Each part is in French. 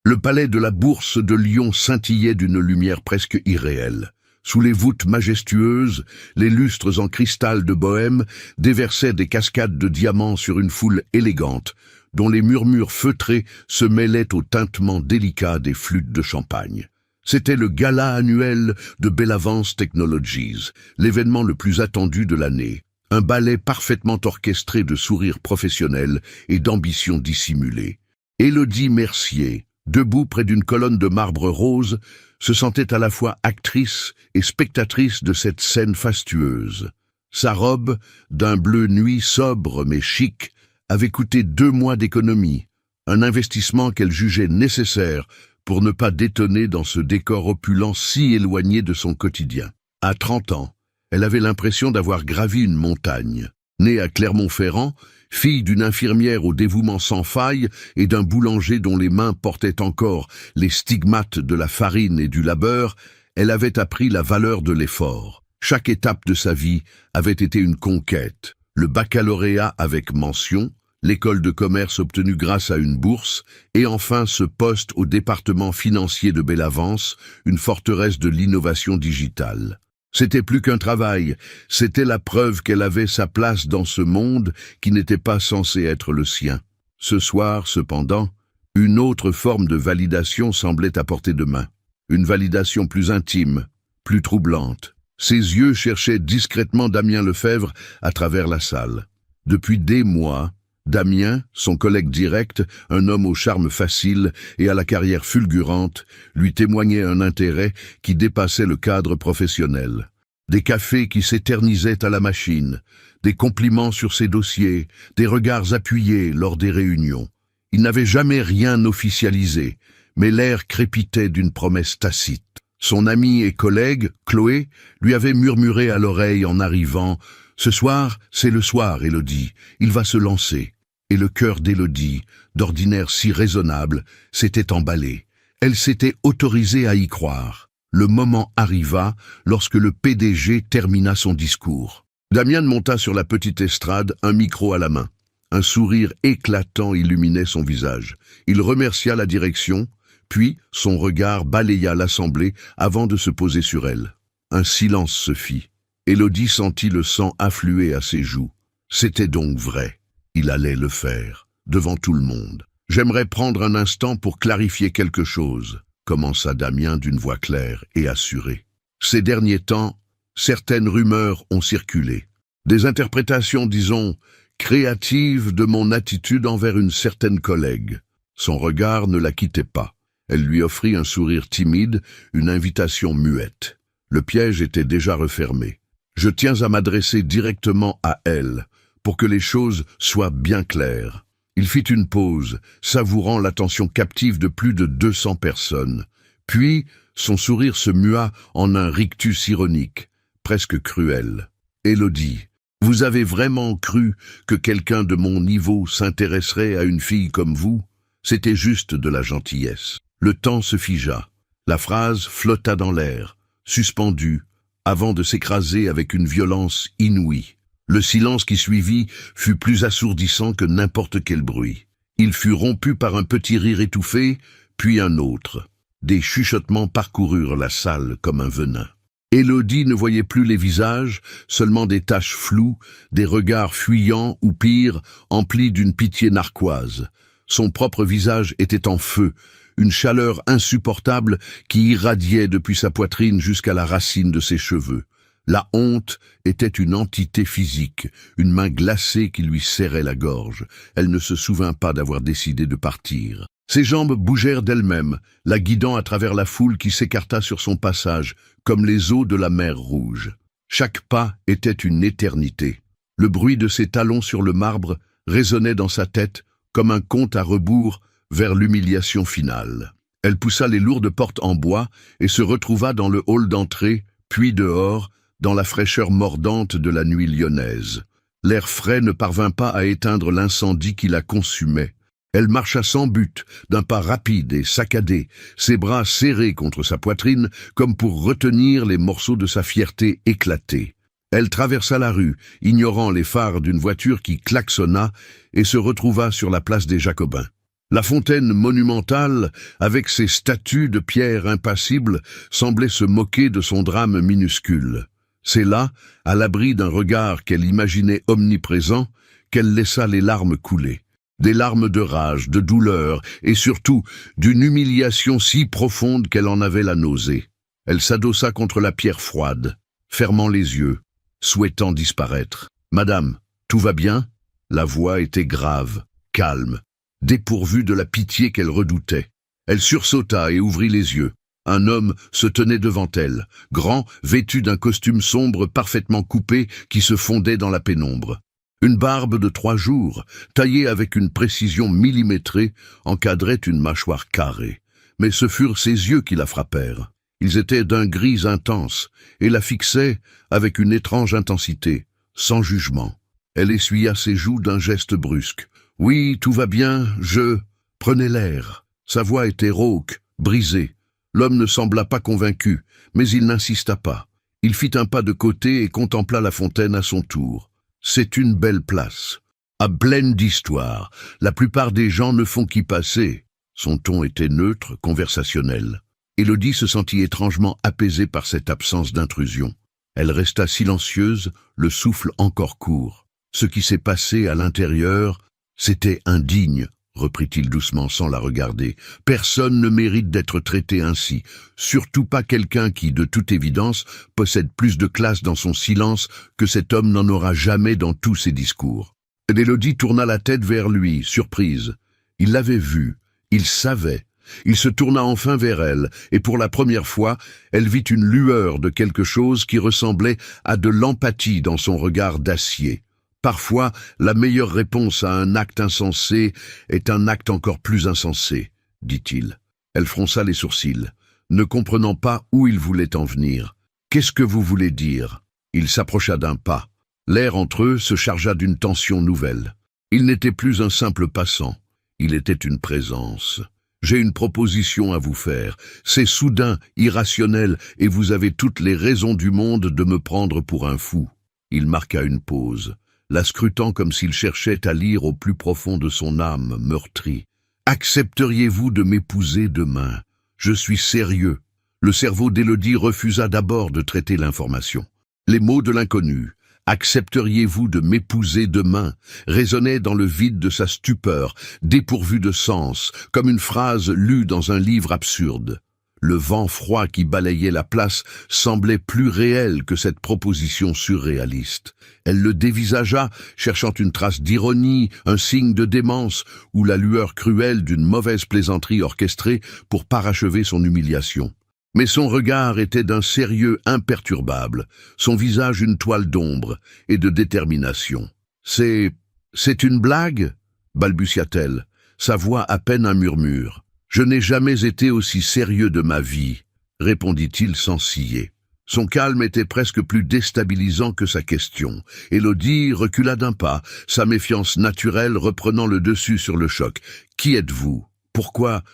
Le palais de la Bourse de Lyon scintillait d'une lumière presque irréelle. Sous les voûtes majestueuses, les lustres en cristal de Bohême déversaient des cascades de diamants sur une foule élégante, dont les murmures feutrés se mêlaient au tintement délicat des flûtes de champagne. C'était le gala annuel de Bellavance Technologies, l'événement le plus attendu de l'année. Un ballet parfaitement orchestré de sourires professionnels et d'ambitions dissimulées. Élodie Mercier, debout près d'une colonne de marbre rose, se sentait à la fois actrice et spectatrice de cette scène fastueuse. Sa robe, d'un bleu nuit sobre mais chic, avait coûté 2 mois d'économie, un investissement qu'elle jugeait nécessaire pour ne pas détonner dans ce décor opulent si éloigné de son quotidien. À 30 ans, elle avait l'impression d'avoir gravi une montagne. Née à Clermont-Ferrand, fille d'une infirmière au dévouement sans faille et d'un boulanger dont les mains portaient encore les stigmates de la farine et du labeur, elle avait appris la valeur de l'effort. Chaque étape de sa vie avait été une conquête. Le baccalauréat avec mention, l'école de commerce obtenue grâce à une bourse, et enfin ce poste au département financier de Bellavance, une forteresse de l'innovation digitale. C'était plus qu'un travail, c'était la preuve qu'elle avait sa place dans ce monde qui n'était pas censé être le sien. Ce soir, cependant, une autre forme de validation semblait à portée de main. Une validation plus intime, plus troublante. Ses yeux cherchaient discrètement Damien Lefebvre à travers la salle. Depuis des mois, Damien, son collègue direct, un homme au charme facile et à la carrière fulgurante, lui témoignait un intérêt qui dépassait le cadre professionnel. Des cafés qui s'éternisaient à la machine, des compliments sur ses dossiers, des regards appuyés lors des réunions. Il n'avait jamais rien officialisé, mais l'air crépitait d'une promesse tacite. Son ami et collègue, Chloé, lui avait murmuré à l'oreille en arrivant « Ce soir, c'est le soir, Élodie, il va se lancer ». Et le cœur d'Élodie, d'ordinaire si raisonnable, s'était emballé. Elle s'était autorisée à y croire. Le moment arriva lorsque le PDG termina son discours. Damien monta sur la petite estrade, un micro à la main. Un sourire éclatant illuminait son visage. Il remercia la direction, puis son regard balaya l'assemblée avant de se poser sur elle. Un silence se fit. Élodie sentit le sang affluer à ses joues. C'était donc vrai. Il allait le faire, devant tout le monde. « J'aimerais prendre un instant pour clarifier quelque chose », commença Damien d'une voix claire et assurée. Ces derniers temps, certaines rumeurs ont circulé. Des interprétations, disons, créatives de mon attitude envers une certaine collègue. Son regard ne la quittait pas. Elle lui offrit un sourire timide, une invitation muette. Le piège était déjà refermé. Je tiens à m'adresser directement à elle, pour que les choses soient bien claires. Il fit une pause, savourant l'attention captive de plus de 200 personnes. Puis, son sourire se mua en un rictus ironique, presque cruel. « Élodie, vous avez vraiment cru que quelqu'un de mon niveau s'intéresserait à une fille comme vous? C'était juste de la gentillesse. » Le temps se figea. La phrase flotta dans l'air, suspendue, avant de s'écraser avec une violence inouïe. Le silence qui suivit fut plus assourdissant que n'importe quel bruit. Il fut rompu par un petit rire étouffé, puis un autre. Des chuchotements parcoururent la salle comme un venin. Élodie ne voyait plus les visages, seulement des taches floues, des regards fuyants ou pire, emplis d'une pitié narquoise. Son propre visage était en feu, une chaleur insupportable qui irradiait depuis sa poitrine jusqu'à la racine de ses cheveux. La honte était une entité physique, une main glacée qui lui serrait la gorge. Elle ne se souvint pas d'avoir décidé de partir. Ses jambes bougèrent d'elles-mêmes, la guidant à travers la foule qui s'écarta sur son passage, comme les eaux de la mer Rouge. Chaque pas était une éternité. Le bruit de ses talons sur le marbre résonnait dans sa tête comme un conte à rebours vers l'humiliation finale. Elle poussa les lourdes portes en bois et se retrouva dans le hall d'entrée, puis dehors, dans la fraîcheur mordante de la nuit lyonnaise. L'air frais ne parvint pas à éteindre l'incendie qui la consumait. Elle marcha sans but, d'un pas rapide et saccadé, ses bras serrés contre sa poitrine, comme pour retenir les morceaux de sa fierté éclatés. Elle traversa la rue, ignorant les phares d'une voiture qui klaxonna, et se retrouva sur la place des Jacobins. La fontaine monumentale, avec ses statues de pierre impassibles, semblait se moquer de son drame minuscule. C'est là, à l'abri d'un regard qu'elle imaginait omniprésent, qu'elle laissa les larmes couler. Des larmes de rage, de douleur, et surtout d'une humiliation si profonde qu'elle en avait la nausée. Elle s'adossa contre la pierre froide, fermant les yeux, souhaitant disparaître. « Madame, tout va bien ?» La voix était grave, calme, dépourvue de la pitié qu'elle redoutait. Elle sursauta et ouvrit les yeux. Un homme se tenait devant elle, grand, vêtu d'un costume sombre parfaitement coupé qui se fondait dans la pénombre. Une barbe de 3 jours, taillée avec une précision millimétrée, encadrait une mâchoire carrée. Mais ce furent ses yeux qui la frappèrent. Ils étaient d'un gris intense et la fixaient avec une étrange intensité, sans jugement. Elle essuya ses joues d'un geste brusque. « Oui, tout va bien, je... » Prenez l'air. Sa voix était rauque, brisée. L'homme ne sembla pas convaincu, mais il n'insista pas. Il fit un pas de côté et contempla la fontaine à son tour. C'est une belle place. À pleine d'histoire. La plupart des gens ne font qu'y passer. Son ton était neutre, conversationnel. Élodie se sentit étrangement apaisée par cette absence d'intrusion. Elle resta silencieuse, le souffle encore court. Ce qui s'est passé à l'intérieur, c'était indigne, reprit-il doucement sans la regarder. Personne ne mérite d'être traité ainsi, surtout pas quelqu'un qui, de toute évidence, possède plus de classe dans son silence que cet homme n'en aura jamais dans tous ses discours. Élodie tourna la tête vers lui, surprise. Il l'avait vue, il savait. Il se tourna enfin vers elle, et pour la première fois, elle vit une lueur de quelque chose qui ressemblait à de l'empathie dans son regard d'acier. Parfois, la meilleure réponse à un acte insensé est un acte encore plus insensé, dit-il. Elle fronça les sourcils, ne comprenant pas où il voulait en venir. « Qu'est-ce que vous voulez dire ?» Il s'approcha d'un pas. L'air entre eux se chargea d'une tension nouvelle. Il n'était plus un simple passant, il était une présence. « J'ai une proposition à vous faire. C'est soudain, irrationnel, et vous avez toutes les raisons du monde de me prendre pour un fou. » Il marqua une pause, la scrutant comme s'il cherchait à lire au plus profond de son âme meurtrie. « Accepteriez-vous de m'épouser demain? Je suis sérieux. » Le cerveau d'Élodie refusa d'abord de traiter l'information. Les mots de l'inconnu, « Accepteriez-vous de m'épouser demain ?» résonnaient dans le vide de sa stupeur, dépourvu de sens, comme une phrase lue dans un livre absurde. Le vent froid qui balayait la place semblait plus réel que cette proposition surréaliste. Elle le dévisagea, cherchant une trace d'ironie, un signe de démence, ou la lueur cruelle d'une mauvaise plaisanterie orchestrée pour parachever son humiliation. Mais son regard était d'un sérieux imperturbable, son visage une toile d'ombre et de détermination. « C'est une blague ?» balbutia-t-elle, sa voix à peine un murmure. « Je n'ai jamais été aussi sérieux de ma vie », répondit-il sans ciller. Son calme était presque plus déstabilisant que sa question. Élodie recula d'un pas, sa méfiance naturelle reprenant le dessus sur le choc. « Qui êtes-vous? Pourquoi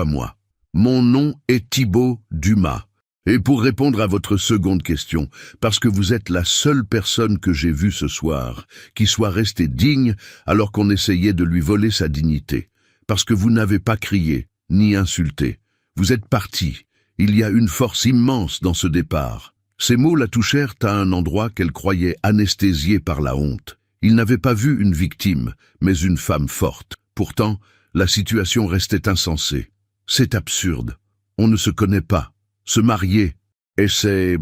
moi ?» Mon nom est Thibaut Dumas. Et pour répondre à votre seconde question, parce que vous êtes la seule personne que j'ai vue ce soir, qui soit restée digne alors qu'on essayait de lui voler sa dignité. Parce que vous n'avez pas crié, ni insulté. Vous êtes parti. Il y a une force immense dans ce départ. Ces mots la touchèrent à un endroit qu'elle croyait anesthésié par la honte. Il n'avait pas vu une victime, mais une femme forte. Pourtant, la situation restait insensée. C'est absurde. On ne se connaît pas. Se marier. Et c'est...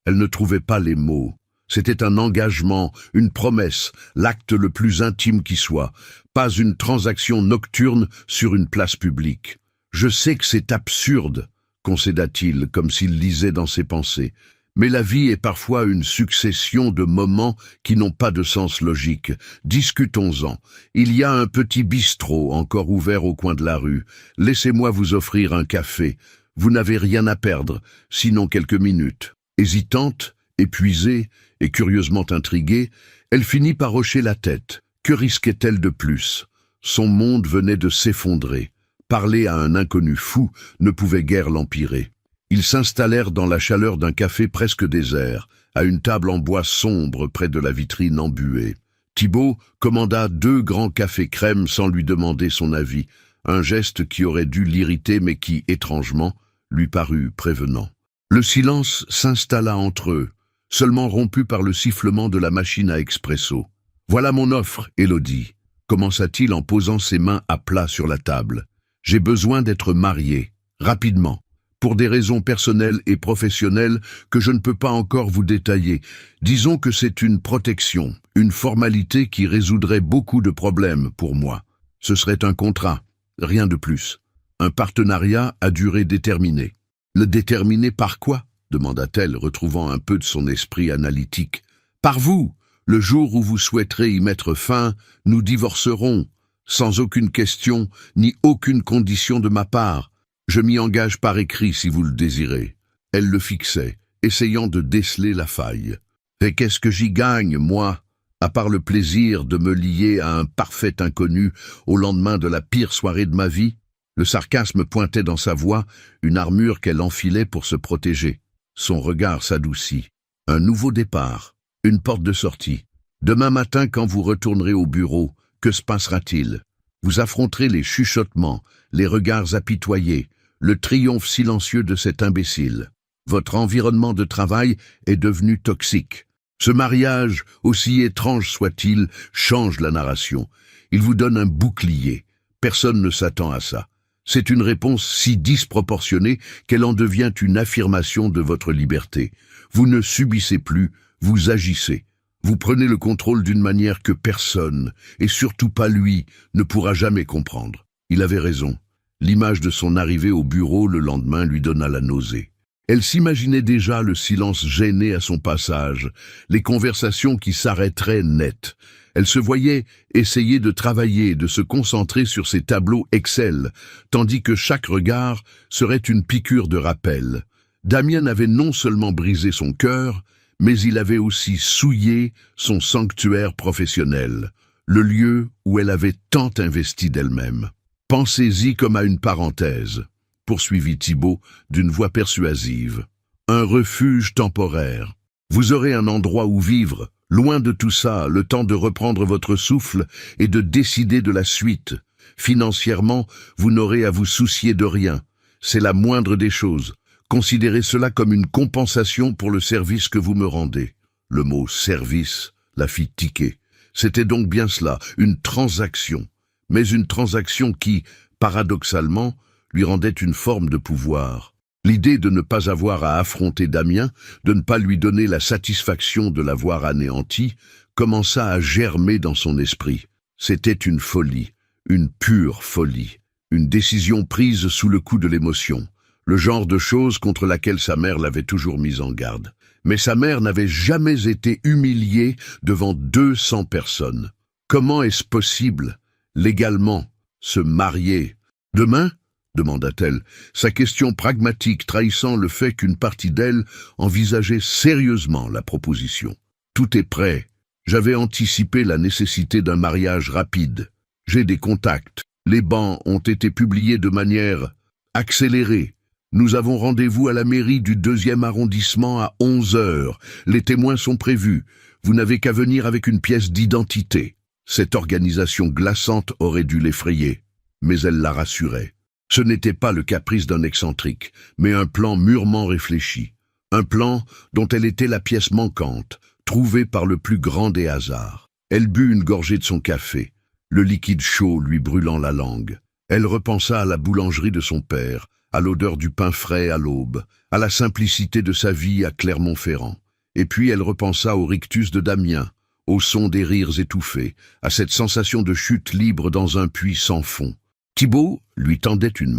Elle ne trouvait pas les mots. C'était un engagement, une promesse, l'acte le plus intime qui soit. Pas une transaction nocturne sur une place publique. Je sais que c'est absurde, concéda-t-il, comme s'il lisait dans ses pensées. Mais la vie est parfois une succession de moments qui n'ont pas de sens logique. Discutons-en. Il y a un petit bistrot encore ouvert au coin de la rue. Laissez-moi vous offrir un café. Vous n'avez rien à perdre, sinon quelques minutes. Hésitante, épuisée et curieusement intriguée, elle finit par hocher la tête. Que risquait-elle de plus? Son monde venait de s'effondrer. Parler à un inconnu fou ne pouvait guère l'empirer. Ils s'installèrent dans la chaleur d'un café presque désert, à une table en bois sombre près de la vitrine embuée. Thibaut commanda 2 grands cafés crème sans lui demander son avis. un geste qui aurait dû l'irriter mais qui, étrangement, lui parut prévenant. Le silence s'installa entre eux, seulement rompu par le sifflement de la machine à expresso. « Voilà mon offre, Élodie », commença-t-il en posant ses mains à plat sur la table. « J'ai besoin d'être marié, rapidement, pour des raisons personnelles et professionnelles que je ne peux pas encore vous détailler. Disons que c'est une protection, une formalité qui résoudrait beaucoup de problèmes pour moi. Ce serait un contrat, rien de plus. Un partenariat à durée déterminée. » « Le déterminer par quoi ?» demanda-t-elle, retrouvant un peu de son esprit analytique. « Par vous. Le jour où vous souhaiterez y mettre fin, nous divorcerons, sans aucune question ni aucune condition de ma part. Je m'y engage par écrit si vous le désirez. » Elle le fixait, essayant de déceler la faille. « Et qu'est-ce que j'y gagne, moi, à part le plaisir de me lier à un parfait inconnu au lendemain de la pire soirée de ma vie ?» Le sarcasme pointait dans sa voix, une armure qu'elle enfilait pour se protéger. Son regard s'adoucit. Un nouveau départ, une porte de sortie. Demain matin, quand vous retournerez au bureau, que se passera-t-il? Vous affronterez les chuchotements, les regards apitoyés, le triomphe silencieux de cet imbécile. Votre environnement de travail est devenu toxique. Ce mariage, aussi étrange soit-il, change la narration. Il vous donne un bouclier. Personne ne s'attend à ça. C'est une réponse si disproportionnée qu'elle en devient une affirmation de votre liberté. Vous ne subissez plus, vous agissez. Vous prenez le contrôle d'une manière que personne, et surtout pas lui, ne pourra jamais comprendre. Il avait raison. L'image de son arrivée au bureau le lendemain lui donna la nausée. Elle s'imaginait déjà le silence gêné à son passage, les conversations qui s'arrêteraient net. Elle se voyait essayer de travailler, de se concentrer sur ses tableaux Excel, tandis que chaque regard serait une piqûre de rappel. Damien avait non seulement brisé son cœur, mais il avait aussi souillé son sanctuaire professionnel, le lieu où elle avait tant investi d'elle-même. « Pensez-y comme à une parenthèse », poursuivit Thibault d'une voix persuasive. « Un refuge temporaire. Vous aurez un endroit où vivre, loin de tout ça, le temps de reprendre votre souffle et de décider de la suite. Financièrement, vous n'aurez à vous soucier de rien. C'est la moindre des choses. Considérez cela comme une compensation pour le service que vous me rendez. » Le mot « service » la fit tiquer. C'était donc bien cela, une transaction. Mais une transaction qui, paradoxalement, lui rendait une forme de pouvoir. L'idée de ne pas avoir à affronter Damien, de ne pas lui donner la satisfaction de l'avoir anéanti, commença à germer dans son esprit. C'était une folie, une pure folie, une décision prise sous le coup de l'émotion, le genre de chose contre laquelle sa mère l'avait toujours mise en garde. Mais sa mère n'avait jamais été humiliée devant 200 personnes. Comment est-ce possible, légalement, se marier? Demain ? Demanda-t-elle, sa question pragmatique trahissant le fait qu'une partie d'elle envisageait sérieusement la proposition. « Tout est prêt. J'avais anticipé la nécessité d'un mariage rapide. J'ai des contacts. Les bans ont été publiés de manière accélérée. Nous avons rendez-vous à la mairie du 2e arrondissement à 11 heures. Les témoins sont prévus. Vous n'avez qu'à venir avec une pièce d'identité. » Cette organisation glaçante aurait dû l'effrayer, mais elle la rassurait. Ce n'était pas le caprice d'un excentrique, mais un plan mûrement réfléchi. Un plan dont elle était la pièce manquante, trouvée par le plus grand des hasards. Elle but une gorgée de son café, le liquide chaud lui brûlant la langue. Elle repensa à la boulangerie de son père, à l'odeur du pain frais à l'aube, à la simplicité de sa vie à Clermont-Ferrand. Et puis elle repensa au rictus de Damien, au son des rires étouffés, à cette sensation de chute libre dans un puits sans fond. Thibault lui tendait une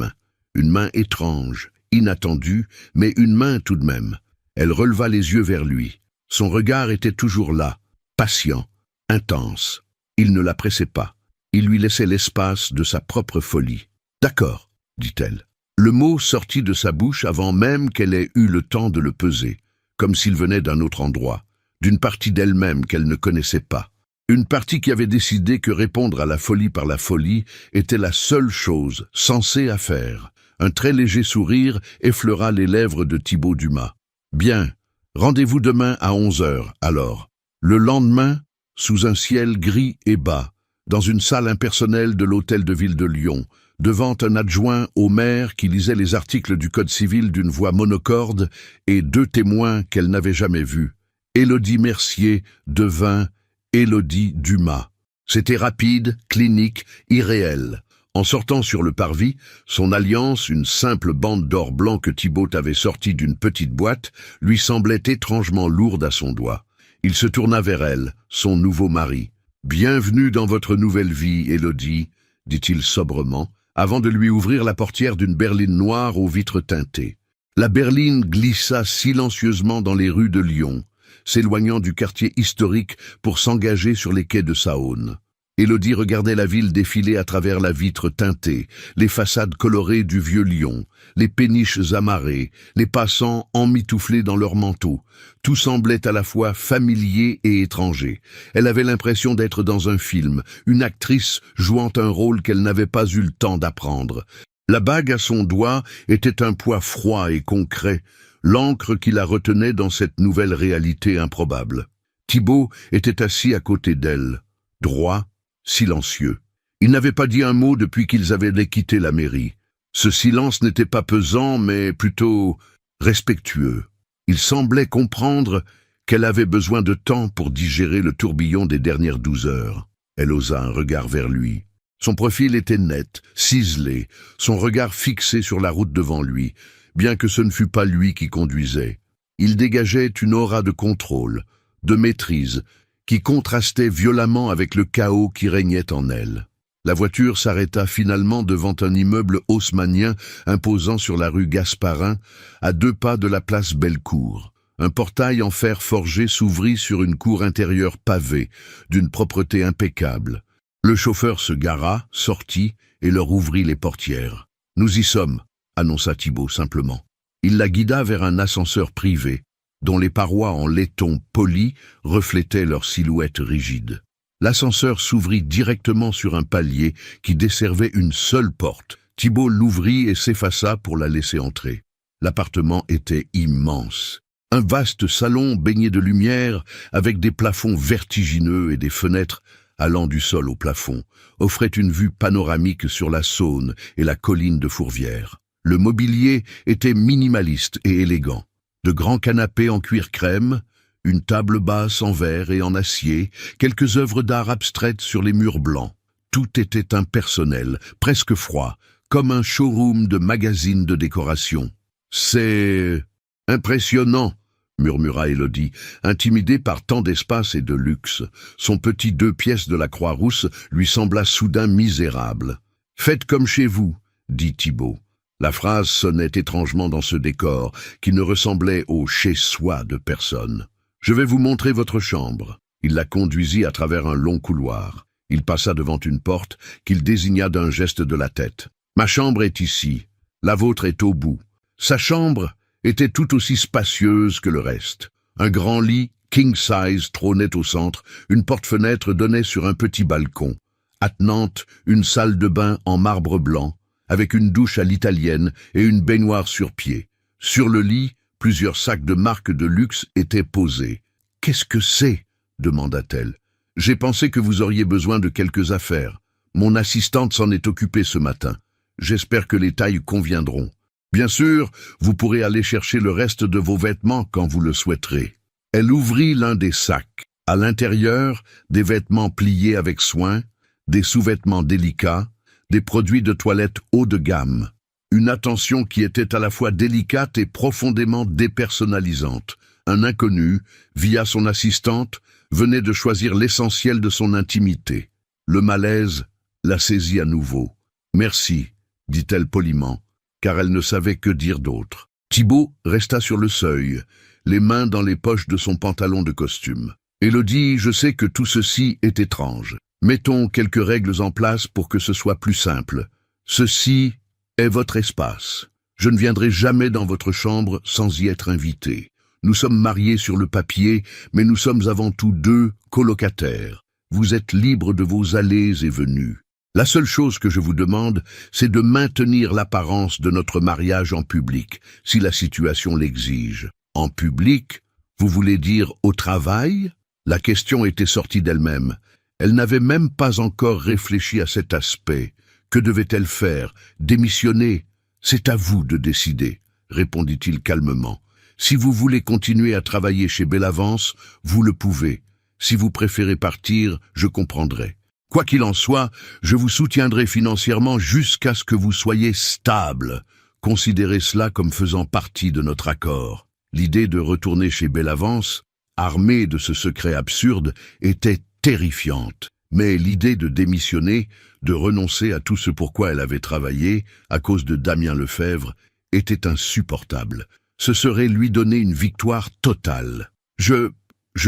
main étrange, inattendue, mais une main tout de même. Elle releva les yeux vers lui. Son regard était toujours là, patient, intense. Il ne la pressait pas. Il lui laissait l'espace de sa propre folie. « D'accord, » dit-elle. Le mot sortit de sa bouche avant même qu'elle ait eu le temps de le peser, comme s'il venait d'un autre endroit, d'une partie d'elle-même qu'elle ne connaissait pas. Une partie qui avait décidé que répondre à la folie par la folie était la seule chose sensée à faire. Un très léger sourire effleura les lèvres de Thibault Dumas. « Bien, rendez-vous demain à 11 heures, alors. » Le lendemain, sous un ciel gris et bas, dans une salle impersonnelle de l'hôtel de ville de Lyon, devant un adjoint au maire qui lisait les articles du Code civil d'une voix monocorde et 2 témoins qu'elle n'avait jamais vus. Élodie Mercier devint Élodie Dumas. C'était rapide, clinique, irréel. En sortant sur le parvis, son alliance, une simple bande d'or blanc que Thibault avait sortie d'une petite boîte, lui semblait étrangement lourde à son doigt. Il se tourna vers elle, son nouveau mari. « Bienvenue dans votre nouvelle vie, Élodie », dit-il sobrement, avant de lui ouvrir la portière d'une berline noire aux vitres teintées. La berline glissa silencieusement dans les rues de Lyon, s'éloignant du quartier historique pour s'engager sur les quais de Saône. Élodie regardait la ville défiler à travers la vitre teintée, les façades colorées du vieux Lyon, les péniches amarrées, les passants emmitouflés dans leurs manteaux. Tout semblait à la fois familier et étranger. Elle avait l'impression d'être dans un film, une actrice jouant un rôle qu'elle n'avait pas eu le temps d'apprendre. La bague à son doigt était un poids froid et concret, l'encre qui la retenait dans cette nouvelle réalité improbable. Thibault était assis à côté d'elle, droit, silencieux. Il n'avait pas dit un mot depuis qu'ils avaient quitté la mairie. Ce silence n'était pas pesant, mais plutôt respectueux. Il semblait comprendre qu'elle avait besoin de temps pour digérer le tourbillon des dernières 12 heures. Elle osa un regard vers lui. Son profil était net, ciselé, son regard fixé sur la route devant lui, bien que ce ne fût pas lui qui conduisait. Il dégageait une aura de contrôle, de maîtrise, qui contrastait violemment avec le chaos qui régnait en elle. La voiture s'arrêta finalement devant un immeuble haussmannien imposant sur la rue Gasparin, à 2 pas de la place Bellecour. Un portail en fer forgé s'ouvrit sur une cour intérieure pavée, d'une propreté impeccable. Le chauffeur se gara, sortit et leur ouvrit les portières. « Nous y sommes », annonça Thibault simplement. Il la guida vers un ascenseur privé, dont les parois en laiton poli reflétaient leur silhouette rigide. L'ascenseur s'ouvrit directement sur un palier qui desservait une seule porte. Thibault l'ouvrit et s'effaça pour la laisser entrer. L'appartement était immense. Un vaste salon baigné de lumière, avec des plafonds vertigineux et des fenêtres allant du sol au plafond, offrait une vue panoramique sur la Saône et la colline de Fourvière. Le mobilier était minimaliste et élégant. De grands canapés en cuir crème, une table basse en verre et en acier, quelques œuvres d'art abstraites sur les murs blancs. Tout était impersonnel, presque froid, comme un showroom de magazine de décoration. « C'est impressionnant », murmura Élodie, intimidée par tant d'espace et de luxe. Son petit 2 pièces de la Croix-Rousse lui sembla soudain misérable. « Faites comme chez vous », dit Thibault. La phrase sonnait étrangement dans ce décor, qui ne ressemblait au « chez-soi » de personne. « Je vais vous montrer votre chambre. » Il la conduisit à travers un long couloir. Il passa devant une porte qu'il désigna d'un geste de la tête. « Ma chambre est ici. La vôtre est au bout. » Sa chambre était tout aussi spacieuse que le reste. Un grand lit, king size, trônait au centre, une porte-fenêtre donnait sur un petit balcon. Attenante, une salle de bain en marbre blanc, avec une douche à l'italienne et une baignoire sur pied. Sur le lit, plusieurs sacs de marque de luxe étaient posés. « Qu'est-ce que c'est » demanda-t-elle. « J'ai pensé que vous auriez besoin de quelques affaires. Mon assistante s'en est occupée ce matin. J'espère que les tailles conviendront. Bien sûr, vous pourrez aller chercher le reste de vos vêtements quand vous le souhaiterez. » Elle ouvrit l'un des sacs. À l'intérieur, des vêtements pliés avec soin, des sous-vêtements délicats, des produits de toilette haut de gamme. Une attention qui était à la fois délicate et profondément dépersonnalisante. Un inconnu, via son assistante, venait de choisir l'essentiel de son intimité. Le malaise la saisit à nouveau. « Merci », dit-elle poliment, car elle ne savait que dire d'autre. Thibault resta sur le seuil, les mains dans les poches de son pantalon de costume. « Élodie, je sais que tout ceci est étrange. Mettons quelques règles en place pour que ce soit plus simple. Ceci est votre espace. Je ne viendrai jamais dans votre chambre sans y être invité. Nous sommes mariés sur le papier, mais nous sommes avant tout 2 colocataires. Vous êtes libres de vos allées et venues. La seule chose que je vous demande, c'est de maintenir l'apparence de notre mariage en public, si la situation l'exige. En public, vous voulez dire au travail ? La question était sortie d'elle-même. Elle n'avait même pas encore réfléchi à cet aspect. Que devait-elle faire? Démissionner? C'est à vous de décider, répondit-il calmement. Si vous voulez continuer à travailler chez Bellavance, vous le pouvez. Si vous préférez partir, je comprendrai. Quoi qu'il en soit, je vous soutiendrai financièrement jusqu'à ce que vous soyez stable. Considérez cela comme faisant partie de notre accord. L'idée de retourner chez Bellavance, armée de ce secret absurde, était terrifiante. Mais l'idée de démissionner, de renoncer à tout ce pourquoi elle avait travaillé, à cause de Damien Lefebvre, était insupportable. Ce serait lui donner une victoire totale. Je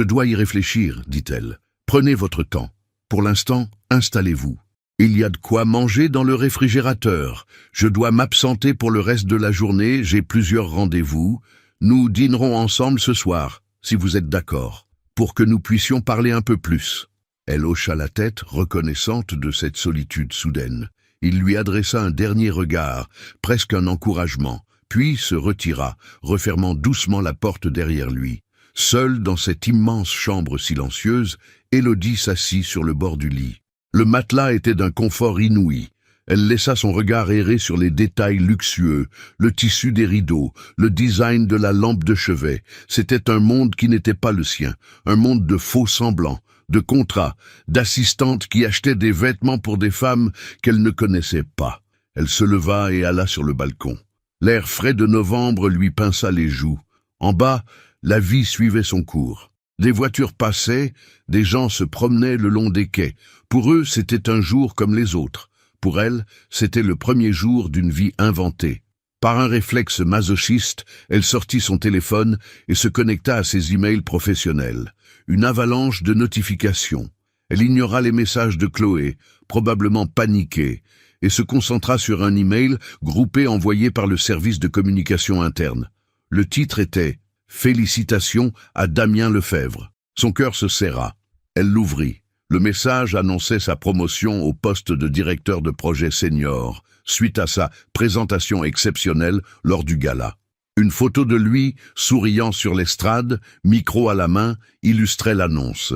dois y réfléchir, dit-elle. Prenez votre temps. Pour l'instant, installez-vous. Il y a de quoi manger dans le réfrigérateur. Je dois m'absenter pour le reste de la journée, j'ai plusieurs rendez-vous. Nous dînerons ensemble ce soir, si vous êtes d'accord, pour que nous puissions parler un peu plus. Elle hocha la tête, reconnaissante de cette solitude soudaine. Il lui adressa un dernier regard, presque un encouragement, puis se retira, refermant doucement la porte derrière lui. Seule dans cette immense chambre silencieuse, Élodie s'assit sur le bord du lit. Le matelas était d'un confort inouï. Elle laissa son regard errer sur les détails luxueux, le tissu des rideaux, le design de la lampe de chevet. C'était un monde qui n'était pas le sien, un monde de faux semblants, de contrats, d'assistantes qui achetaient des vêtements pour des femmes qu'elle ne connaissait pas. Elle se leva et alla sur le balcon. L'air frais de novembre lui pinça les joues. En bas, la vie suivait son cours. Des voitures passaient, des gens se promenaient le long des quais. Pour eux, c'était un jour comme les autres. Pour elle, c'était le premier jour d'une vie inventée. Par un réflexe masochiste, elle sortit son téléphone et se connecta à ses emails professionnels. Une avalanche de notifications. Elle ignora les messages de Chloé, probablement paniquée, et se concentra sur un email groupé envoyé par le service de communication interne. Le titre était « Félicitations à Damien Lefebvre ». Son cœur se serra. Elle l'ouvrit. Le message annonçait sa promotion au poste de directeur de projet senior, suite à sa présentation exceptionnelle lors du gala. Une photo de lui, souriant sur l'estrade, micro à la main, illustrait l'annonce.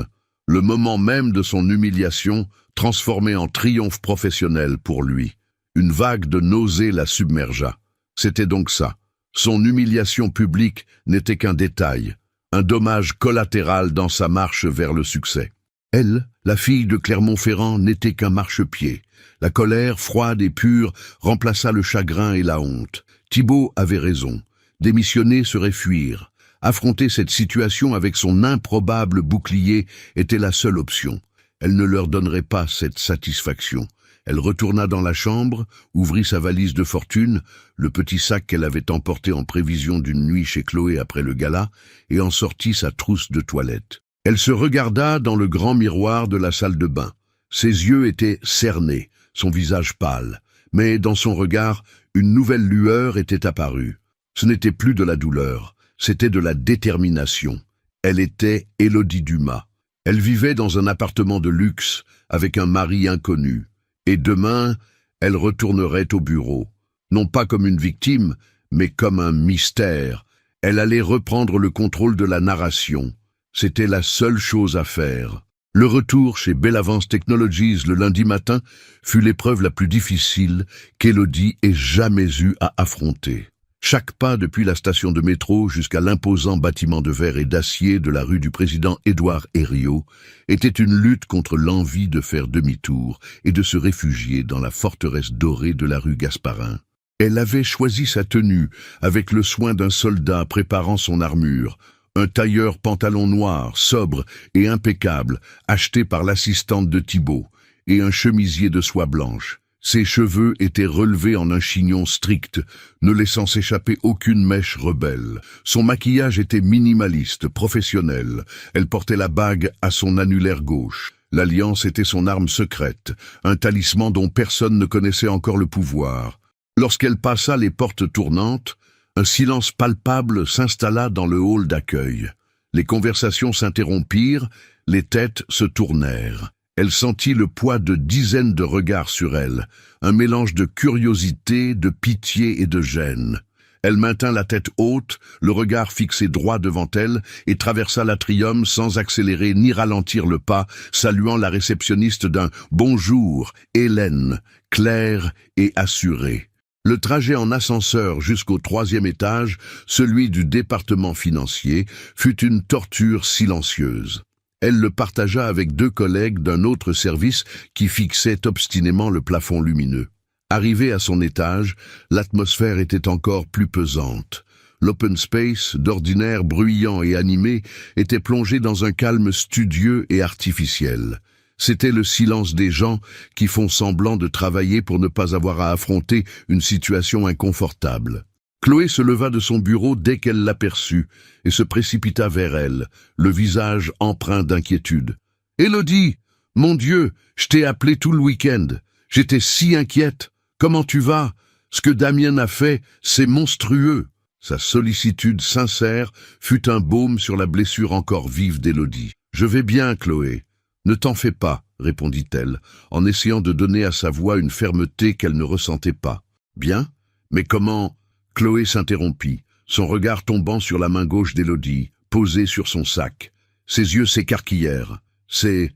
Le moment même de son humiliation, transformé en triomphe professionnel pour lui. Une vague de nausée la submergea. C'était donc ça. Son humiliation publique n'était qu'un détail, un dommage collatéral dans sa marche vers le succès. Elle, la fille de Clermont-Ferrand, n'était qu'un marchepied. La colère, froide et pure, remplaça le chagrin et la honte. Thibault avait raison. Démissionner serait fuir. Affronter cette situation avec son improbable bouclier était la seule option. Elle ne leur donnerait pas cette satisfaction. Elle retourna dans la chambre, ouvrit sa valise de fortune, le petit sac qu'elle avait emporté en prévision d'une nuit chez Chloé après le gala, et en sortit sa trousse de toilette. Elle se regarda dans le grand miroir de la salle de bain. Ses yeux étaient cernés, son visage pâle, mais dans son regard, une nouvelle lueur était apparue. Ce n'était plus de la douleur, c'était de la détermination. Elle était Élodie Dumas. Elle vivait dans un appartement de luxe, avec un mari inconnu. Et demain, elle retournerait au bureau. Non pas comme une victime, mais comme un mystère. Elle allait reprendre le contrôle de la narration. C'était la seule chose à faire. Le retour chez Bellavance Technologies le lundi matin fut l'épreuve la plus difficile qu'Élodie ait jamais eu à affronter. Chaque pas depuis la station de métro jusqu'à l'imposant bâtiment de verre et d'acier de la rue du président Édouard Herriot était une lutte contre l'envie de faire demi-tour et de se réfugier dans la forteresse dorée de la rue Gasparin. Elle avait choisi sa tenue avec le soin d'un soldat préparant son armure, un tailleur pantalon noir, sobre et impeccable, acheté par l'assistante de Thibault, et un chemisier de soie blanche. Ses cheveux étaient relevés en un chignon strict, ne laissant s'échapper aucune mèche rebelle. Son maquillage était minimaliste, professionnel. Elle portait la bague à son annulaire gauche. L'alliance était son arme secrète, un talisman dont personne ne connaissait encore le pouvoir. Lorsqu'elle passa les portes tournantes, un silence palpable s'installa dans le hall d'accueil. Les conversations s'interrompirent, les têtes se tournèrent. Elle sentit le poids de dizaines de regards sur elle, un mélange de curiosité, de pitié et de gêne. Elle maintint la tête haute, le regard fixé droit devant elle, et traversa l'atrium sans accélérer ni ralentir le pas, saluant la réceptionniste d'un « Bonjour, Hélène », clair et assuré. Le trajet en ascenseur jusqu'au 3e étage, celui du département financier, fut une torture silencieuse. Elle le partagea avec 2 collègues d'un autre service qui fixaient obstinément le plafond lumineux. Arrivé à son étage, l'atmosphère était encore plus pesante. L'open space, d'ordinaire bruyant et animé, était plongé dans un calme studieux et artificiel. C'était le silence des gens qui font semblant de travailler pour ne pas avoir à affronter une situation inconfortable. Chloé se leva de son bureau dès qu'elle l'aperçut et se précipita vers elle, le visage empreint d'inquiétude. « Élodie, mon Dieu, je t'ai appelé tout le week-end. J'étais si inquiète. Comment tu vas? Ce que Damien a fait, c'est monstrueux. » Sa sollicitude sincère fut un baume sur la blessure encore vive d'Élodie. « Je vais bien, Chloé. Ne t'en fais pas, » répondit-elle, en essayant de donner à sa voix une fermeté qu'elle ne ressentait pas. « Bien? Mais comment ?» Chloé s'interrompit, son regard tombant sur la main gauche d'Élodie, posée sur son sac. Ses yeux s'écarquillèrent. « C'est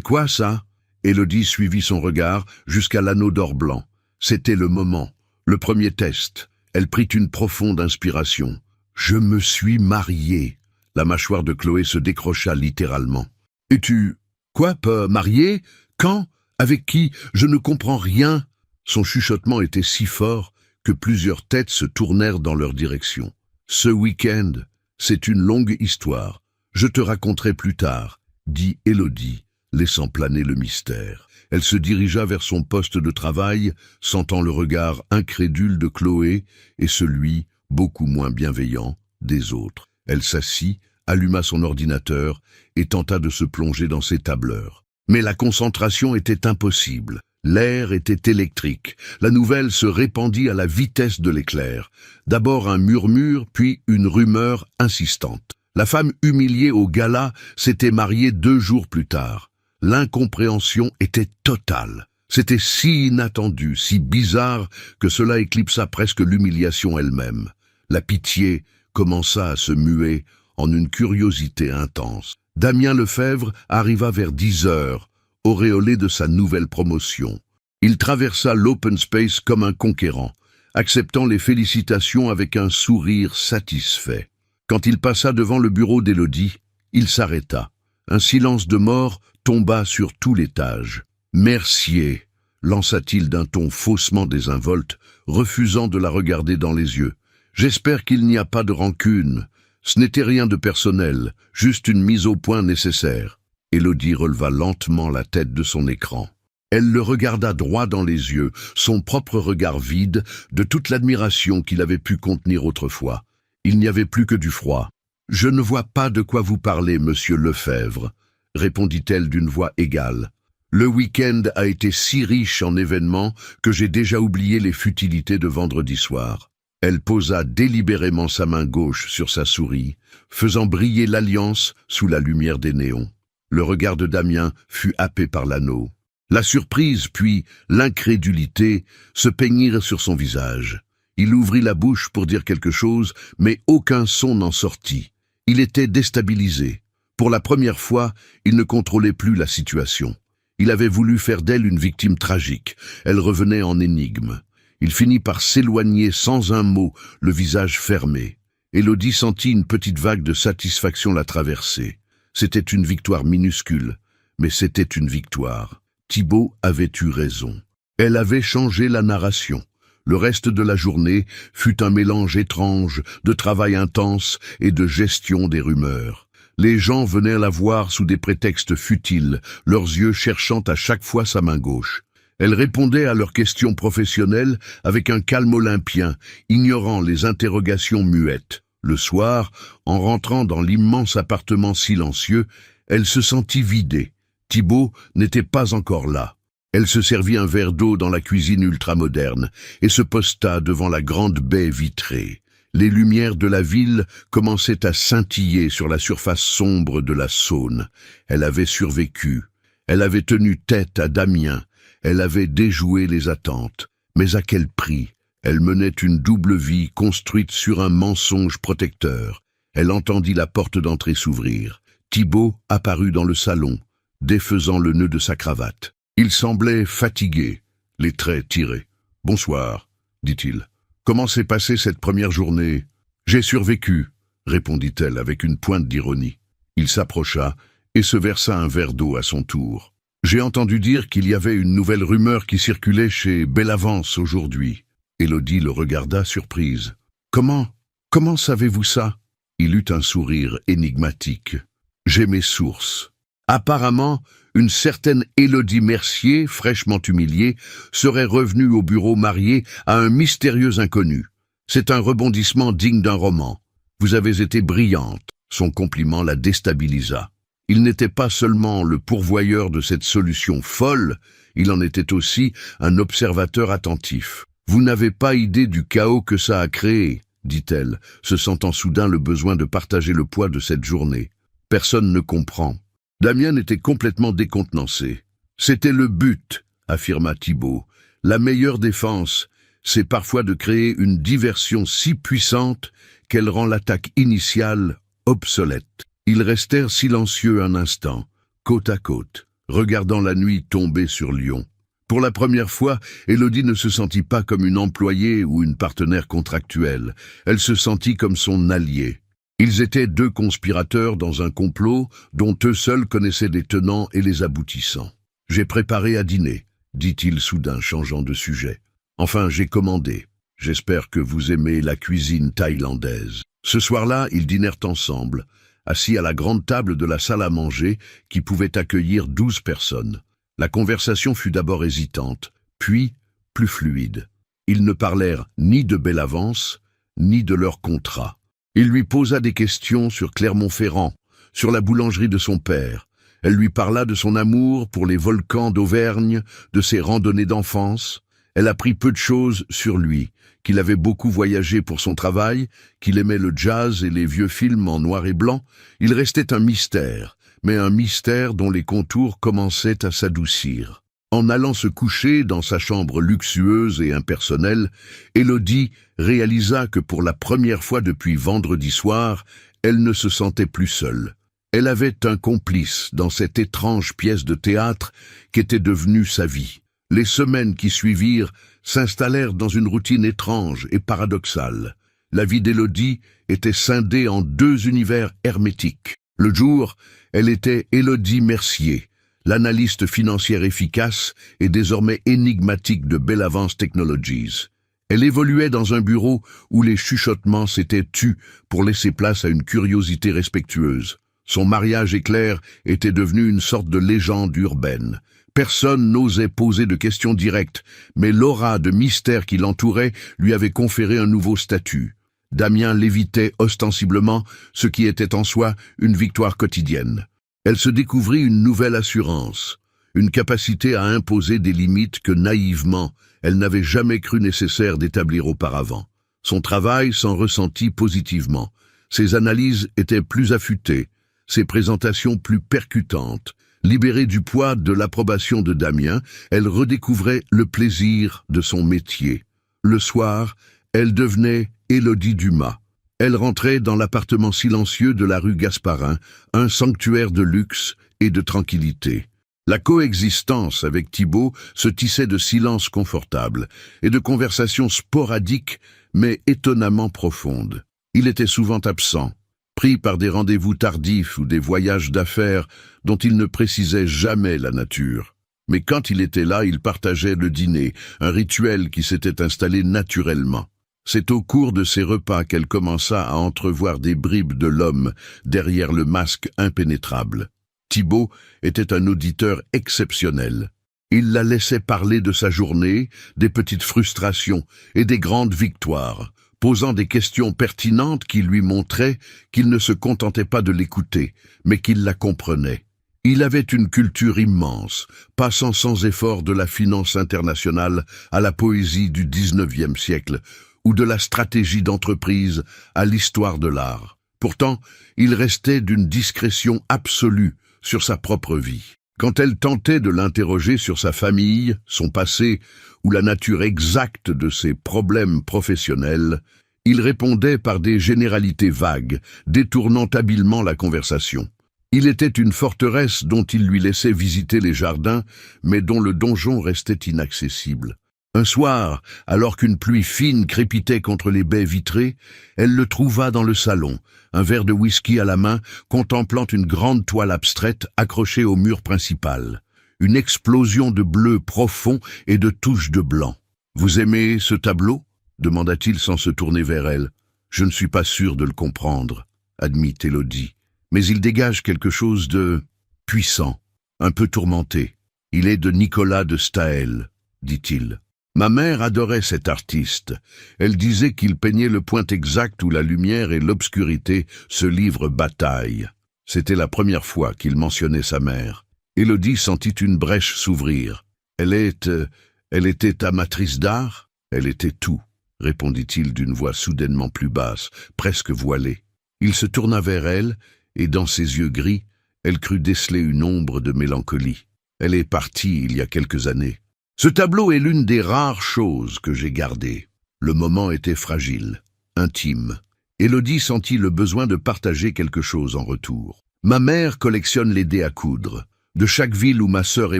quoi ça ?» Élodie suivit son regard jusqu'à l'anneau d'or blanc. C'était le moment, le premier test. Elle prit une profonde inspiration. « Je me suis mariée. » La mâchoire de Chloé se décrocha littéralement. « Et tu... Quoi, pas mariée? Quand? Avec qui? Je ne comprends rien. » Son chuchotement était si fort que plusieurs têtes se tournèrent dans leur direction. « Ce week-end, c'est une longue histoire. Je te raconterai plus tard, » dit Élodie, laissant planer le mystère. Elle se dirigea vers son poste de travail, sentant le regard incrédule de Chloé et celui, beaucoup moins bienveillant, des autres. Elle s'assit, alluma son ordinateur et tenta de se plonger dans ses tableurs. Mais la concentration était impossible. L'air était électrique. La nouvelle se répandit à la vitesse de l'éclair. D'abord un murmure, puis une rumeur insistante. La femme humiliée au gala s'était mariée 2 jours plus tard. L'incompréhension était totale. C'était si inattendu, si bizarre, que cela éclipsa presque l'humiliation elle-même. La pitié commença à se muer en une curiosité intense. Damien Lefebvre arriva vers 10 heures, auréolé de sa nouvelle promotion. Il traversa l'open space comme un conquérant, acceptant les félicitations avec un sourire satisfait. Quand il passa devant le bureau d'Élodie, il s'arrêta. Un silence de mort tomba sur tout l'étage. « Mercier !» lança-t-il d'un ton faussement désinvolte, refusant de la regarder dans les yeux. « J'espère qu'il n'y a pas de rancune. Ce n'était rien de personnel, juste une mise au point nécessaire. » Élodie releva lentement la tête de son écran. Elle le regarda droit dans les yeux, son propre regard vide de toute l'admiration qu'il avait pu contenir autrefois. Il n'y avait plus que du froid. « Je ne vois pas de quoi vous parlez, monsieur Lefebvre, » répondit-elle d'une voix égale. « Le week-end a été si riche en événements que j'ai déjà oublié les futilités de vendredi soir. » Elle posa délibérément sa main gauche sur sa souris, faisant briller l'alliance sous la lumière des néons. Le regard de Damien fut happé par l'anneau. La surprise, puis l'incrédulité, se peignirent sur son visage. Il ouvrit la bouche pour dire quelque chose, mais aucun son n'en sortit. Il était déstabilisé. Pour la première fois, il ne contrôlait plus la situation. Il avait voulu faire d'elle une victime tragique. Elle revenait en énigme. Il finit par s'éloigner sans un mot, le visage fermé. Élodie sentit une petite vague de satisfaction la traverser. C'était une victoire minuscule, mais c'était une victoire. Thibaut avait eu raison. Elle avait changé la narration. Le reste de la journée fut un mélange étrange de travail intense et de gestion des rumeurs. Les gens venaient la voir sous des prétextes futiles, leurs yeux cherchant à chaque fois sa main gauche. Elle répondait à leurs questions professionnelles avec un calme olympien, ignorant les interrogations muettes. Le soir, en rentrant dans l'immense appartement silencieux, elle se sentit vidée. Thibaut n'était pas encore là. Elle se servit un verre d'eau dans la cuisine ultramoderne et se posta devant la grande baie vitrée. Les lumières de la ville commençaient à scintiller sur la surface sombre de la Saône. Elle avait survécu. Elle avait tenu tête à Damien. Elle avait déjoué les attentes. Mais à quel prix? Elle menait une double vie construite sur un mensonge protecteur. Elle entendit la porte d'entrée s'ouvrir. Thibault apparut dans le salon, défaisant le nœud de sa cravate. Il semblait fatigué, les traits tirés. « Bonsoir, dit-il. Comment s'est passée cette première journée ? » « J'ai survécu, répondit-elle avec une pointe d'ironie. Il s'approcha et se versa un verre d'eau à son tour. « J'ai entendu dire qu'il y avait une nouvelle rumeur qui circulait chez Bellavance aujourd'hui. » Élodie le regarda surprise. « Comment savez-vous ça ?» Il eut un sourire énigmatique. « J'ai mes sources. Apparemment, une certaine Élodie Mercier, fraîchement humiliée, serait revenue au bureau mariée à un mystérieux inconnu. C'est un rebondissement digne d'un roman. Vous avez été brillante. » Son compliment la déstabilisa. Il n'était pas seulement le pourvoyeur de cette solution folle, il en était aussi un observateur attentif. « Vous n'avez pas idée du chaos que ça a créé, » dit-elle, se sentant soudain le besoin de partager le poids de cette journée. « Personne ne comprend. » Damien était complètement décontenancé. « C'était le but, » affirma Thibault. « La meilleure défense, c'est parfois de créer une diversion si puissante qu'elle rend l'attaque initiale obsolète. » Ils restèrent silencieux un instant, côte à côte, regardant la nuit tomber sur Lyon. Pour la première fois, Élodie ne se sentit pas comme une employée ou une partenaire contractuelle. Elle se sentit comme son allié. Ils étaient deux conspirateurs dans un complot dont eux seuls connaissaient les tenants et les aboutissants. « J'ai préparé à dîner, » dit-il soudain, changeant de sujet. « Enfin, j'ai commandé. J'espère que vous aimez la cuisine thaïlandaise. » Ce soir-là, ils dînèrent ensemble, assis à la grande table de la salle à manger qui pouvait accueillir 12 personnes. La conversation fut d'abord hésitante, puis plus fluide. Ils ne parlèrent ni de Bellavance, ni de leur contrat. Il lui posa des questions sur Clermont-Ferrand, sur la boulangerie de son père. Elle lui parla de son amour pour les volcans d'Auvergne, de ses randonnées d'enfance. Elle apprit peu de choses sur lui, qu'il avait beaucoup voyagé pour son travail, qu'il aimait le jazz et les vieux films en noir et blanc. Il restait un mystère, mais un mystère dont les contours commençaient à s'adoucir. En allant se coucher dans sa chambre luxueuse et impersonnelle, Élodie réalisa que pour la première fois depuis vendredi soir, elle ne se sentait plus seule. Elle avait un complice dans cette étrange pièce de théâtre qu'était devenue sa vie. Les semaines qui suivirent s'installèrent dans une routine étrange et paradoxale. La vie d'Élodie était scindée en deux univers hermétiques. Le jour, elle était Élodie Mercier, l'analyste financière efficace et désormais énigmatique de Bellavance Technologies. Elle évoluait dans un bureau où les chuchotements s'étaient tus pour laisser place à une curiosité respectueuse. Son mariage éclair était devenu une sorte de légende urbaine. Personne n'osait poser de questions directes, mais l'aura de mystère qui l'entourait lui avait conféré un nouveau statut. Damien l'évitait ostensiblement, ce qui était en soi une victoire quotidienne. Elle se découvrit une nouvelle assurance, une capacité à imposer des limites que naïvement, elle n'avait jamais cru nécessaire d'établir auparavant. Son travail s'en ressentit positivement. Ses analyses étaient plus affûtées, ses présentations plus percutantes. Libérée du poids de l'approbation de Damien, elle redécouvrait le plaisir de son métier. Le soir, elle devenait Élodie Dumas. Elle rentrait dans l'appartement silencieux de la rue Gasparin, un sanctuaire de luxe et de tranquillité. La coexistence avec Thibault se tissait de silences confortables et de conversations sporadiques mais étonnamment profondes. Il était souvent absent, pris par des rendez-vous tardifs ou des voyages d'affaires dont il ne précisait jamais la nature. Mais quand il était là, il partageait le dîner, un rituel qui s'était installé naturellement. C'est au cours de ces repas qu'elle commença à entrevoir des bribes de l'homme derrière le masque impénétrable. Thibault était un auditeur exceptionnel. Il la laissait parler de sa journée, des petites frustrations et des grandes victoires, posant des questions pertinentes qui lui montraient qu'il ne se contentait pas de l'écouter, mais qu'il la comprenait. Il avait une culture immense, passant sans effort de la finance internationale à la poésie du XIXe siècle, ou de la stratégie d'entreprise à l'histoire de l'art. Pourtant, il restait d'une discrétion absolue sur sa propre vie. Quand elle tentait de l'interroger sur sa famille, son passé ou la nature exacte de ses problèmes professionnels, il répondait par des généralités vagues, détournant habilement la conversation. Il était une forteresse dont il lui laissait visiter les jardins, mais dont le donjon restait inaccessible. Un soir, alors qu'une pluie fine crépitait contre les baies vitrées, elle le trouva dans le salon, un verre de whisky à la main, contemplant une grande toile abstraite accrochée au mur principal. Une explosion de bleu profond et de touches de blanc. « Vous aimez ce tableau ?» demanda-t-il sans se tourner vers elle. « Je ne suis pas sûr de le comprendre, » admit Élodie. « Mais il dégage quelque chose de puissant, un peu tourmenté. Il est de Nicolas de Staël, dit-il. Ma mère adorait cet artiste. Elle disait qu'il peignait le point exact où la lumière et l'obscurité se livrent bataille. C'était la première fois qu'il mentionnait sa mère. Élodie sentit une brèche s'ouvrir. Elle était amatrice d'art? Elle était tout, répondit-il d'une voix soudainement plus basse, presque voilée. Il se tourna vers elle, et dans ses yeux gris, elle crut déceler une ombre de mélancolie. Elle est partie il y a quelques années. Ce tableau est l'une des rares choses que j'ai gardées. Le moment était fragile, intime. Élodie sentit le besoin de partager quelque chose en retour. Ma mère collectionne les dés à coudre. De chaque ville où ma sœur et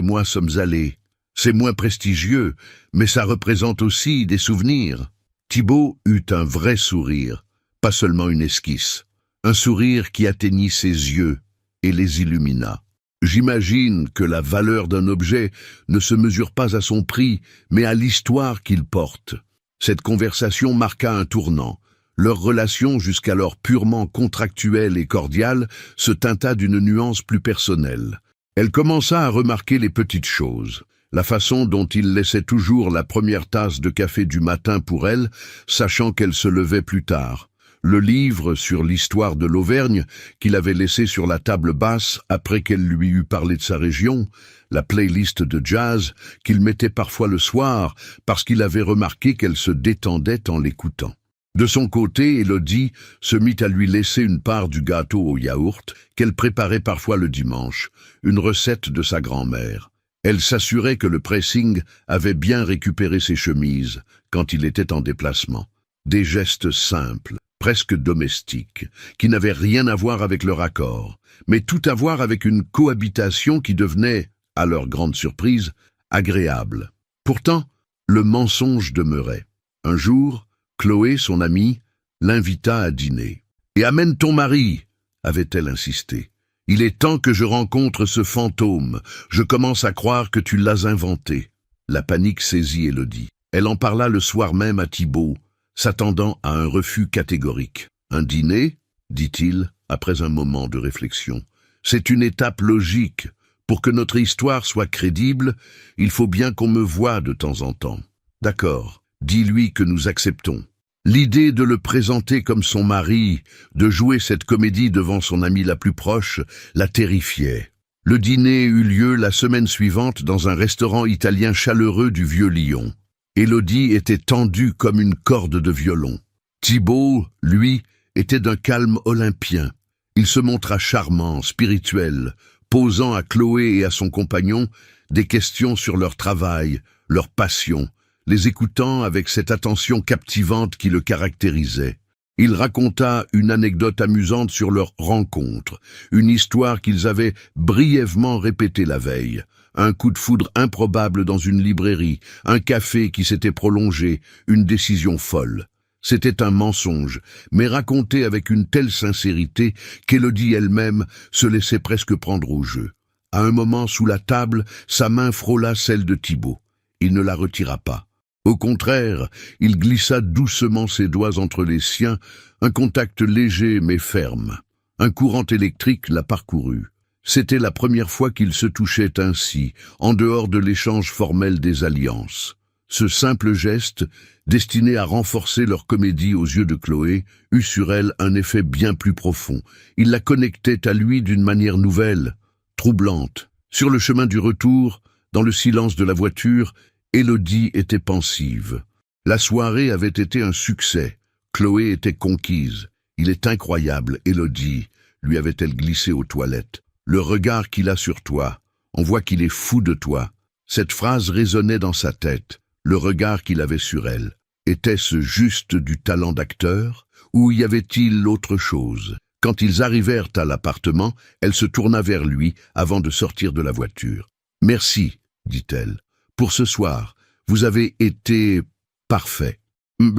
moi sommes allés. C'est moins prestigieux, mais ça représente aussi des souvenirs. Thibaut eut un vrai sourire, pas seulement une esquisse. Un sourire qui atteignit ses yeux et les illumina. J'imagine que la valeur d'un objet ne se mesure pas à son prix, mais à l'histoire qu'il porte. Cette conversation marqua un tournant. Leur relation, jusqu'alors purement contractuelle et cordiale, se teinta d'une nuance plus personnelle. Elle commença à remarquer les petites choses. La façon dont il laissait toujours la première tasse de café du matin pour elle, sachant qu'elle se levait plus tard. Le livre sur l'histoire de l'Auvergne qu'il avait laissé sur la table basse après qu'elle lui eut parlé de sa région, la playlist de jazz qu'il mettait parfois le soir parce qu'il avait remarqué qu'elle se détendait en l'écoutant. De son côté, Élodie se mit à lui laisser une part du gâteau au yaourt qu'elle préparait parfois le dimanche, une recette de sa grand-mère. Elle s'assurait que le pressing avait bien récupéré ses chemises quand il était en déplacement. Des gestes simples, presque domestiques, qui n'avaient rien à voir avec leur accord, mais tout à voir avec une cohabitation qui devenait, à leur grande surprise, agréable. Pourtant, le mensonge demeurait. Un jour, Chloé, son amie, l'invita à dîner. « Et amène ton mari !» avait-elle insisté. « Il est temps que je rencontre ce fantôme. Je commence à croire que tu l'as inventé. » La panique saisit Élodie. Elle en parla le soir même à Thibaut, s'attendant à un refus catégorique. « Un dîner ?» dit-il, après un moment de réflexion. « C'est une étape logique. Pour que notre histoire soit crédible, il faut bien qu'on me voie de temps en temps. D'accord, dis-lui que nous acceptons. » L'idée de le présenter comme son mari, de jouer cette comédie devant son amie la plus proche, la terrifiait. Le dîner eut lieu la semaine suivante dans un restaurant italien chaleureux du Vieux-Lyon. Élodie était tendue comme une corde de violon. Thibaut, lui, était d'un calme olympien. Il se montra charmant, spirituel, posant à Chloé et à son compagnon des questions sur leur travail, leur passion, les écoutant avec cette attention captivante qui le caractérisait. Il raconta une anecdote amusante sur leur rencontre, une histoire qu'ils avaient brièvement répétée la veille, un coup de foudre improbable dans une librairie, un café qui s'était prolongé, une décision folle. C'était un mensonge, mais raconté avec une telle sincérité qu'Élodie elle-même se laissait presque prendre au jeu. À un moment, sous la table, sa main frôla celle de Thibaut. Il ne la retira pas. Au contraire, il glissa doucement ses doigts entre les siens, un contact léger mais ferme. Un courant électrique la parcourut. C'était la première fois qu'ils se touchaient ainsi, en dehors de l'échange formel des alliances. Ce simple geste, destiné à renforcer leur comédie aux yeux de Chloé, eut sur elle un effet bien plus profond. Il la connectait à lui d'une manière nouvelle, troublante. Sur le chemin du retour, dans le silence de la voiture, Élodie était pensive. La soirée avait été un succès. Chloé était conquise. « Il est incroyable, Élodie », lui avait-elle glissé aux toilettes. « Le regard qu'il a sur toi. On voit qu'il est fou de toi. » Cette phrase résonnait dans sa tête. Le regard qu'il avait sur elle. Était-ce juste du talent d'acteur, ou y avait-il autre chose? Quand ils arrivèrent à l'appartement, elle se tourna vers lui avant de sortir de la voiture. « Merci, dit-elle. Pour ce soir, vous avez été parfait. »«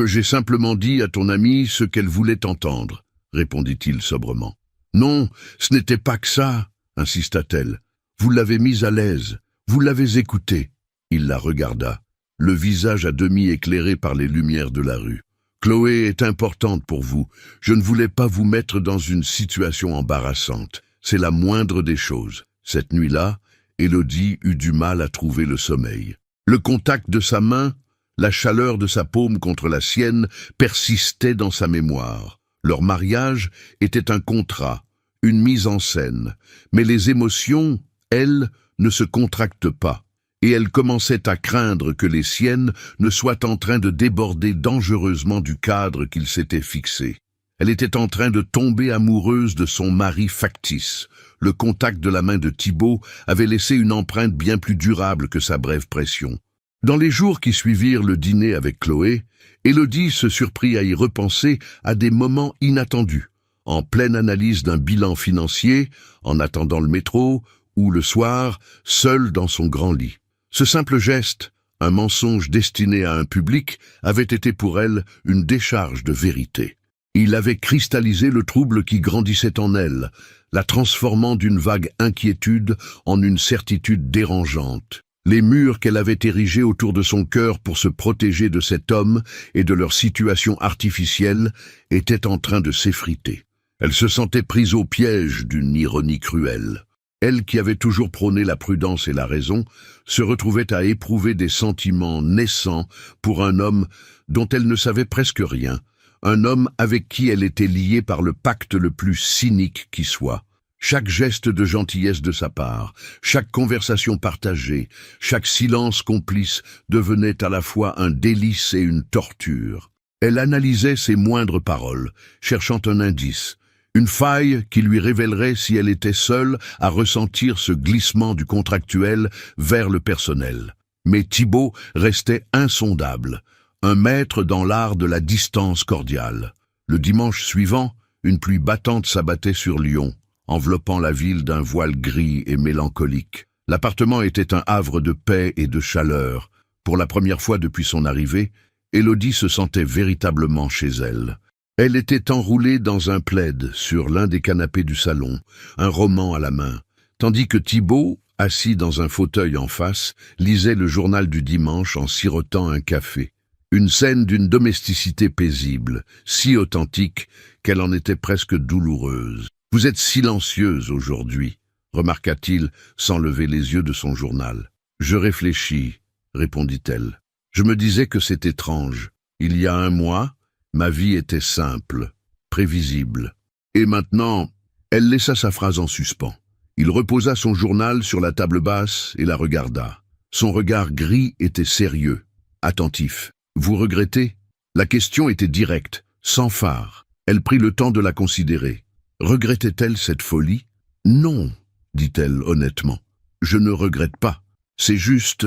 J'ai simplement dit à ton amie ce qu'elle voulait entendre, » répondit-il sobrement. « Non, ce n'était pas que ça, » insista-t-elle. « Vous l'avez mise à l'aise, vous l'avez écoutée. » Il la regarda, le visage à demi éclairé par les lumières de la rue. « Chloé est importante pour vous. Je ne voulais pas vous mettre dans une situation embarrassante. C'est la moindre des choses. » Cette nuit-là, Élodie eut du mal à trouver le sommeil. Le contact de sa main, la chaleur de sa paume contre la sienne persistait dans sa mémoire. Leur mariage était un contrat, une mise en scène, mais les émotions, elles, ne se contractent pas, et elle commençait à craindre que les siennes ne soient en train de déborder dangereusement du cadre qu'ils s'étaient fixé. Elle était en train de tomber amoureuse de son mari factice. Le contact de la main de Thibaut avait laissé une empreinte bien plus durable que sa brève pression. Dans les jours qui suivirent le dîner avec Chloé, Élodie se surprit à y repenser à des moments inattendus, en pleine analyse d'un bilan financier, en attendant le métro, ou le soir, seule dans son grand lit. Ce simple geste, un mensonge destiné à un public, avait été pour elle une décharge de vérité. Il avait cristallisé le trouble qui grandissait en elle, la transformant d'une vague inquiétude en une certitude dérangeante. Les murs qu'elle avait érigés autour de son cœur pour se protéger de cet homme et de leur situation artificielle étaient en train de s'effriter. Elle se sentait prise au piège d'une ironie cruelle. Elle, qui avait toujours prôné la prudence et la raison, se retrouvait à éprouver des sentiments naissants pour un homme dont elle ne savait presque rien, un homme avec qui elle était liée par le pacte le plus cynique qui soit. Chaque geste de gentillesse de sa part, chaque conversation partagée, chaque silence complice devenait à la fois un délice et une torture. Elle analysait ses moindres paroles, cherchant un indice, une faille qui lui révélerait si elle était seule à ressentir ce glissement du contractuel vers le personnel. Mais Thibaut restait insondable, un maître dans l'art de la distance cordiale. Le dimanche suivant, une pluie battante s'abattait sur Lyon, enveloppant la ville d'un voile gris et mélancolique. L'appartement était un havre de paix et de chaleur. Pour la première fois depuis son arrivée, Élodie se sentait véritablement chez elle. Elle était enroulée dans un plaid sur l'un des canapés du salon, un roman à la main, tandis que Thibaut, assis dans un fauteuil en face, lisait le journal du dimanche en sirotant un café. Une scène d'une domesticité paisible, si authentique qu'elle en était presque douloureuse. « Vous êtes silencieuse aujourd'hui », remarqua-t-il sans lever les yeux de son journal. « Je réfléchis », répondit-elle. « Je me disais que c'est étrange. Il y a un mois, ma vie était simple, prévisible. Et maintenant, » elle laissa sa phrase en suspens. Il reposa son journal sur la table basse et la regarda. Son regard gris était sérieux, attentif. « Vous regrettez ?» La question était directe, sans phare. Elle prit le temps de la considérer. Regrettait-elle cette folie? « Non, dit-elle honnêtement. Je ne regrette pas. C'est juste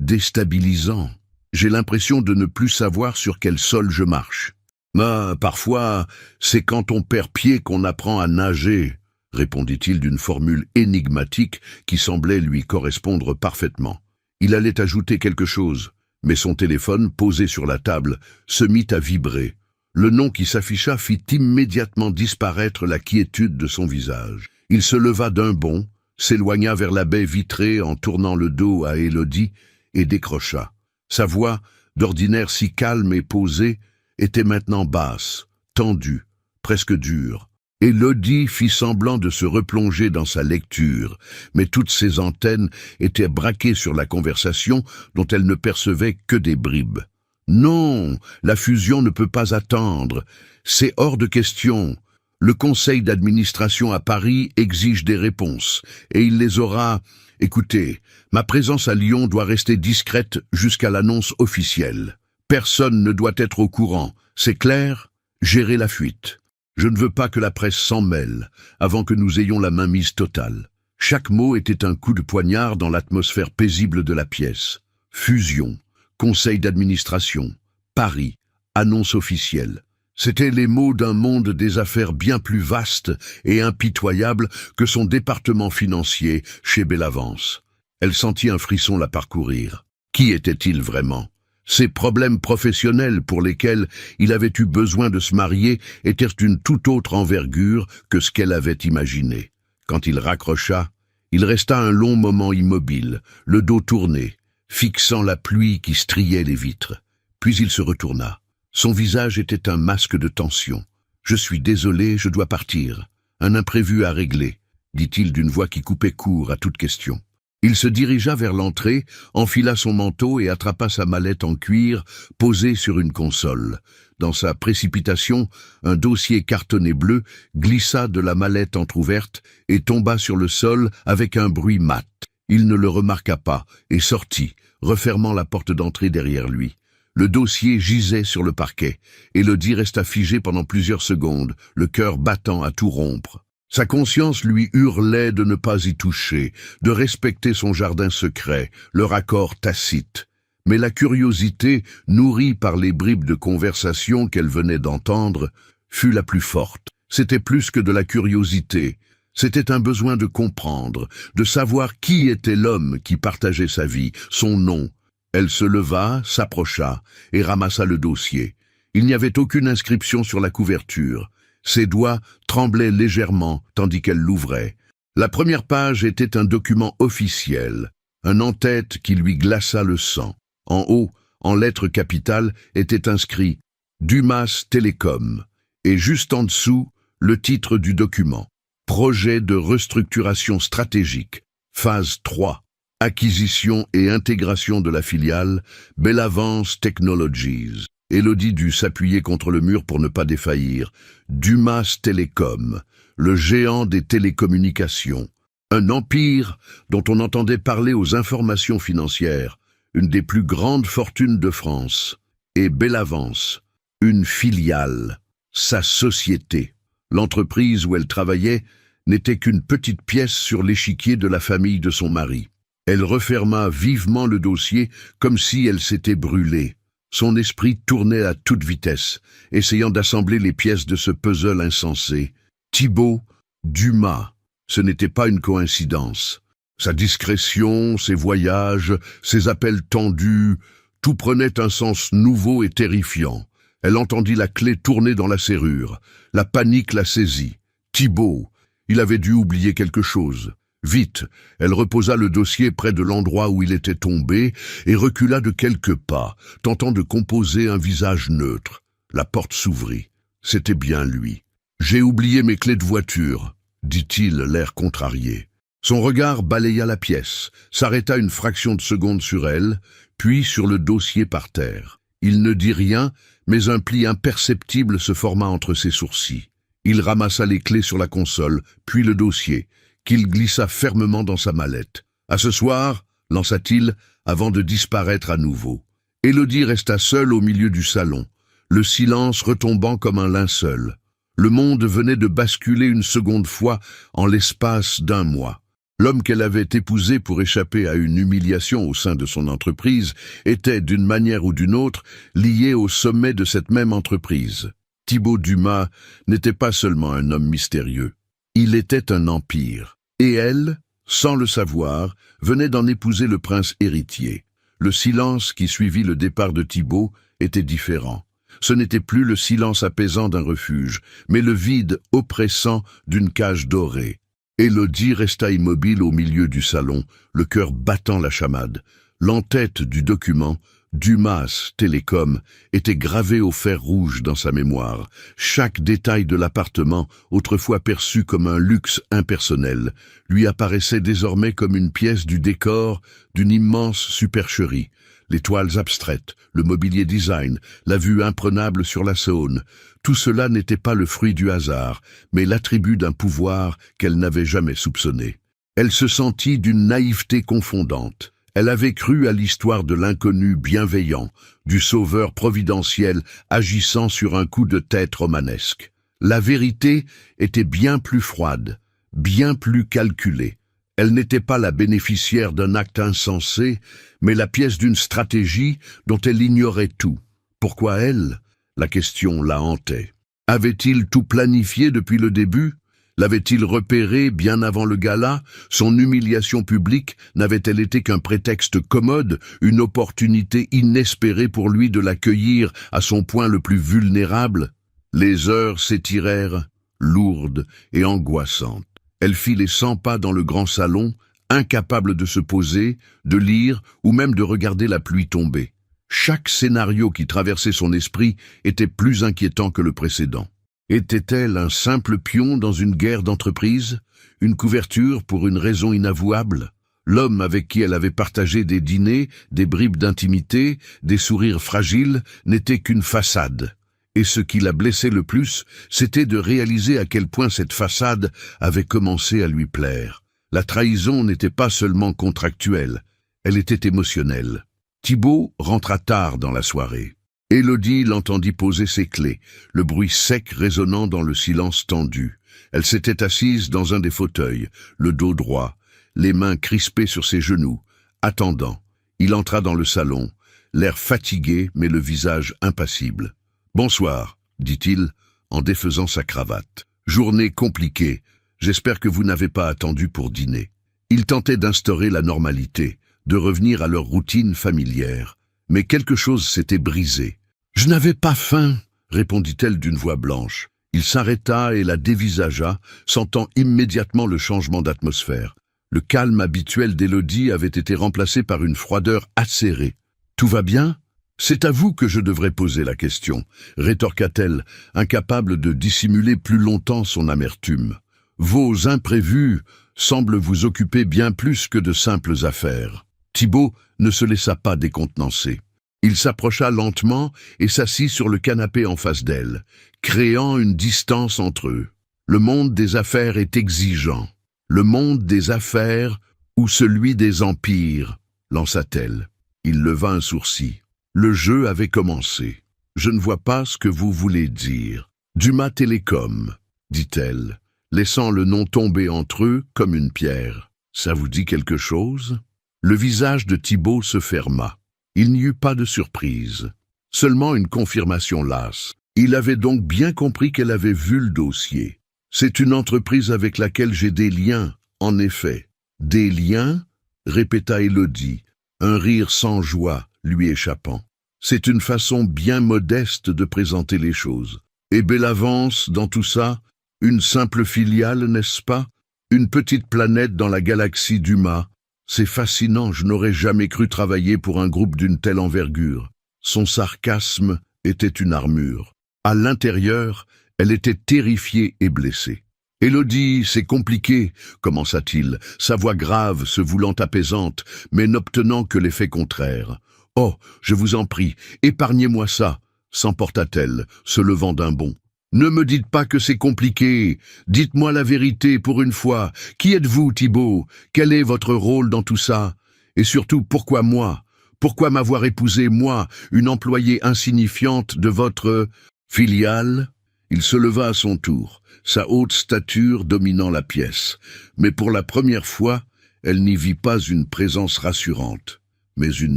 déstabilisant. J'ai l'impression de ne plus savoir sur quel sol je marche. »« Mais parfois, c'est quand on perd pied qu'on apprend à nager, » répondit-il d'une formule énigmatique qui semblait lui correspondre parfaitement. Il allait ajouter quelque chose, mais son téléphone, posé sur la table, se mit à vibrer. Le nom qui s'afficha fit immédiatement disparaître la quiétude de son visage. Il se leva d'un bond, s'éloigna vers la baie vitrée en tournant le dos à Élodie et décrocha. Sa voix, d'ordinaire si calme et posée, était maintenant basse, tendue, presque dure. Élodie fit semblant de se replonger dans sa lecture, mais toutes ses antennes étaient braquées sur la conversation dont elle ne percevait que des bribes. « Non, la fusion ne peut pas attendre. C'est hors de question. Le conseil d'administration à Paris exige des réponses, et il les aura. Écoutez, ma présence à Lyon doit rester discrète jusqu'à l'annonce officielle. Personne ne doit être au courant. C'est clair? Gérez la fuite. Je ne veux pas que la presse s'en mêle avant que nous ayons la mainmise totale. Chaque mot était un coup de poignard dans l'atmosphère paisible de la pièce. Fusion, conseil d'administration, pari, annonce officielle. C'étaient les mots d'un monde des affaires bien plus vaste et impitoyable que son département financier chez Bellavance. Elle sentit un frisson la parcourir. Qui était-il vraiment? Ses problèmes professionnels pour lesquels il avait eu besoin de se marier étaient d'une toute autre envergure que ce qu'elle avait imaginé. Quand il raccrocha, il resta un long moment immobile, le dos tourné, fixant la pluie qui striait les vitres. Puis il se retourna. Son visage était un masque de tension. « Je suis désolé, je dois partir. Un imprévu à régler », dit-il d'une voix qui coupait court à toute question. Il se dirigea vers l'entrée, enfila son manteau et attrapa sa mallette en cuir posée sur une console. Dans sa précipitation, un dossier cartonné bleu glissa de la mallette entr'ouverte et tomba sur le sol avec un bruit mat. Il ne le remarqua pas et sortit, refermant la porte d'entrée derrière lui. Le dossier gisait sur le parquet. Élodie resta figée pendant plusieurs secondes, le cœur battant à tout rompre. Sa conscience lui hurlait de ne pas y toucher, de respecter son jardin secret, leur accord tacite. Mais la curiosité, nourrie par les bribes de conversation qu'elle venait d'entendre, fut la plus forte. C'était plus que de la curiosité. C'était un besoin de comprendre, de savoir qui était l'homme qui partageait sa vie, son nom. Elle se leva, s'approcha et ramassa le dossier. Il n'y avait aucune inscription sur la couverture. Ses doigts tremblaient légèrement tandis qu'elle l'ouvrait. La première page était un document officiel, un en-tête qui lui glaça le sang. En haut, en lettres capitales, était inscrit « Dumas Télécom » et juste en dessous, le titre du document. « Projet de restructuration stratégique, phase 3. Acquisition et intégration de la filiale Bellavance Technologies ». Élodie dut s'appuyer contre le mur pour ne pas défaillir. Dumas Télécom, le géant des télécommunications. Un empire dont on entendait parler aux informations financières, une des plus grandes fortunes de France. Et Bellavance, une filiale, sa société. L'entreprise où elle travaillait n'était qu'une petite pièce sur l'échiquier de la famille de son mari. Elle referma vivement le dossier comme si elle s'était brûlée. Son esprit tournait à toute vitesse, essayant d'assembler les pièces de ce puzzle insensé. Thibaut Dumas, ce n'était pas une coïncidence. Sa discrétion, ses voyages, ses appels tendus, tout prenait un sens nouveau et terrifiant. Elle entendit la clé tourner dans la serrure. La panique la saisit. Thibaut, il avait dû oublier quelque chose. Vite, elle reposa le dossier près de l'endroit où il était tombé et recula de quelques pas, tentant de composer un visage neutre. La porte s'ouvrit. C'était bien lui. « J'ai oublié mes clés de voiture », dit-il, l'air contrarié. Son regard balaya la pièce, s'arrêta une fraction de seconde sur elle, puis sur le dossier par terre. Il ne dit rien, mais un pli imperceptible se forma entre ses sourcils. Il ramassa les clés sur la console, puis le dossier, qu'il glissa fermement dans sa mallette. « À ce soir », lança-t-il, avant de disparaître à nouveau. Élodie resta seule au milieu du salon, le silence retombant comme un linceul. Le monde venait de basculer une seconde fois en l'espace d'un mois. L'homme qu'elle avait épousé pour échapper à une humiliation au sein de son entreprise était, d'une manière ou d'une autre, lié au sommet de cette même entreprise. Thibaut Dumas n'était pas seulement un homme mystérieux. Il était un empire. Et elle, sans le savoir, venait d'en épouser le prince héritier. Le silence qui suivit le départ de Thibaut était différent. Ce n'était plus le silence apaisant d'un refuge, mais le vide oppressant d'une cage dorée. Élodie resta immobile au milieu du salon, le cœur battant la chamade. L'en-tête du document, Dumas Télécom, était gravé au fer rouge dans sa mémoire. Chaque détail de l'appartement, autrefois perçu comme un luxe impersonnel, lui apparaissait désormais comme une pièce du décor d'une immense supercherie. Les toiles abstraites, le mobilier design, la vue imprenable sur la Saône, tout cela n'était pas le fruit du hasard, mais l'attribut d'un pouvoir qu'elle n'avait jamais soupçonné. Elle se sentit d'une naïveté confondante. Elle avait cru à l'histoire de l'inconnu bienveillant, du sauveur providentiel agissant sur un coup de tête romanesque. La vérité était bien plus froide, bien plus calculée. Elle n'était pas la bénéficiaire d'un acte insensé, mais la pièce d'une stratégie dont elle ignorait tout. Pourquoi elle? La question la hantait. Avait-il tout planifié depuis le début? L'avait-il repéré bien avant le gala? Son humiliation publique n'avait-elle été qu'un prétexte commode, une opportunité inespérée pour lui de l'accueillir à son point le plus vulnérable? Les heures s'étirèrent, lourdes et angoissantes. Elle fit les 100 pas dans le grand salon, incapable de se poser, de lire ou même de regarder la pluie tomber. Chaque scénario qui traversait son esprit était plus inquiétant que le précédent. Était-elle un simple pion dans une guerre d'entreprise, une couverture pour une raison inavouable? L'homme avec qui elle avait partagé des dîners, des bribes d'intimité, des sourires fragiles, n'était qu'une façade. Et ce qui la blessait le plus, c'était de réaliser à quel point cette façade avait commencé à lui plaire. La trahison n'était pas seulement contractuelle, elle était émotionnelle. Thibault rentra tard dans la soirée. Élodie l'entendit poser ses clés, le bruit sec résonnant dans le silence tendu. Elle s'était assise dans un des fauteuils, le dos droit, les mains crispées sur ses genoux, attendant. Il entra dans le salon, l'air fatigué mais le visage impassible. « Bonsoir », dit-il, en défaisant sa cravate. « Journée compliquée, j'espère que vous n'avez pas attendu pour dîner. » Il tentait d'instaurer la normalité, de revenir à leur routine familière. Mais quelque chose s'était brisé. « Je n'avais pas faim », répondit-elle d'une voix blanche. Il s'arrêta et la dévisagea, sentant immédiatement le changement d'atmosphère. Le calme habituel d'Élodie avait été remplacé par une froideur acérée. « Tout va bien ? C'est à vous que je devrais poser la question, rétorqua-t-elle, incapable de dissimuler plus longtemps son amertume. Vos imprévus semblent vous occuper bien plus que de simples affaires. Thibault ne se laissa pas décontenancer. Il s'approcha lentement et s'assit sur le canapé en face d'elle, créant une distance entre eux. Le monde des affaires est exigeant. Le monde des affaires ou celui des empires, lança-t-elle. Il leva un sourcil. Le jeu avait commencé. Je ne vois pas ce que vous voulez dire. Dumas Télécom, dit-elle, laissant le nom tomber entre eux comme une pierre. Ça vous dit quelque chose? Le visage de Thibault se ferma. Il n'y eut pas de surprise, seulement une confirmation lasse. Il avait donc bien compris qu'elle avait vu le dossier. C'est une entreprise avec laquelle j'ai des liens, en effet. Des liens? Répéta Élodie, un rire sans joie lui échappant. C'est une façon bien modeste de présenter les choses. Et Bellavance, dans tout ça, une simple filiale, n'est-ce pas? Une petite planète dans la galaxie Dumas. C'est fascinant, je n'aurais jamais cru travailler pour un groupe d'une telle envergure. Son sarcasme était une armure. À l'intérieur, elle était terrifiée et blessée. « Élodie, c'est compliqué », commença-t-il, sa voix grave se voulant apaisante, mais n'obtenant que l'effet contraire. « Oh, je vous en prie, épargnez-moi ça », s'emporta-t-elle, se levant d'un bond. « Ne me dites pas que c'est compliqué. Dites-moi la vérité pour une fois. Qui êtes-vous, Thibault? Quel est votre rôle dans tout ça? Et surtout, pourquoi moi? Pourquoi m'avoir épousé, moi, une employée insignifiante de votre filiale ?» Il se leva à son tour, sa haute stature dominant la pièce. Mais pour la première fois, elle n'y vit pas une présence rassurante, mais une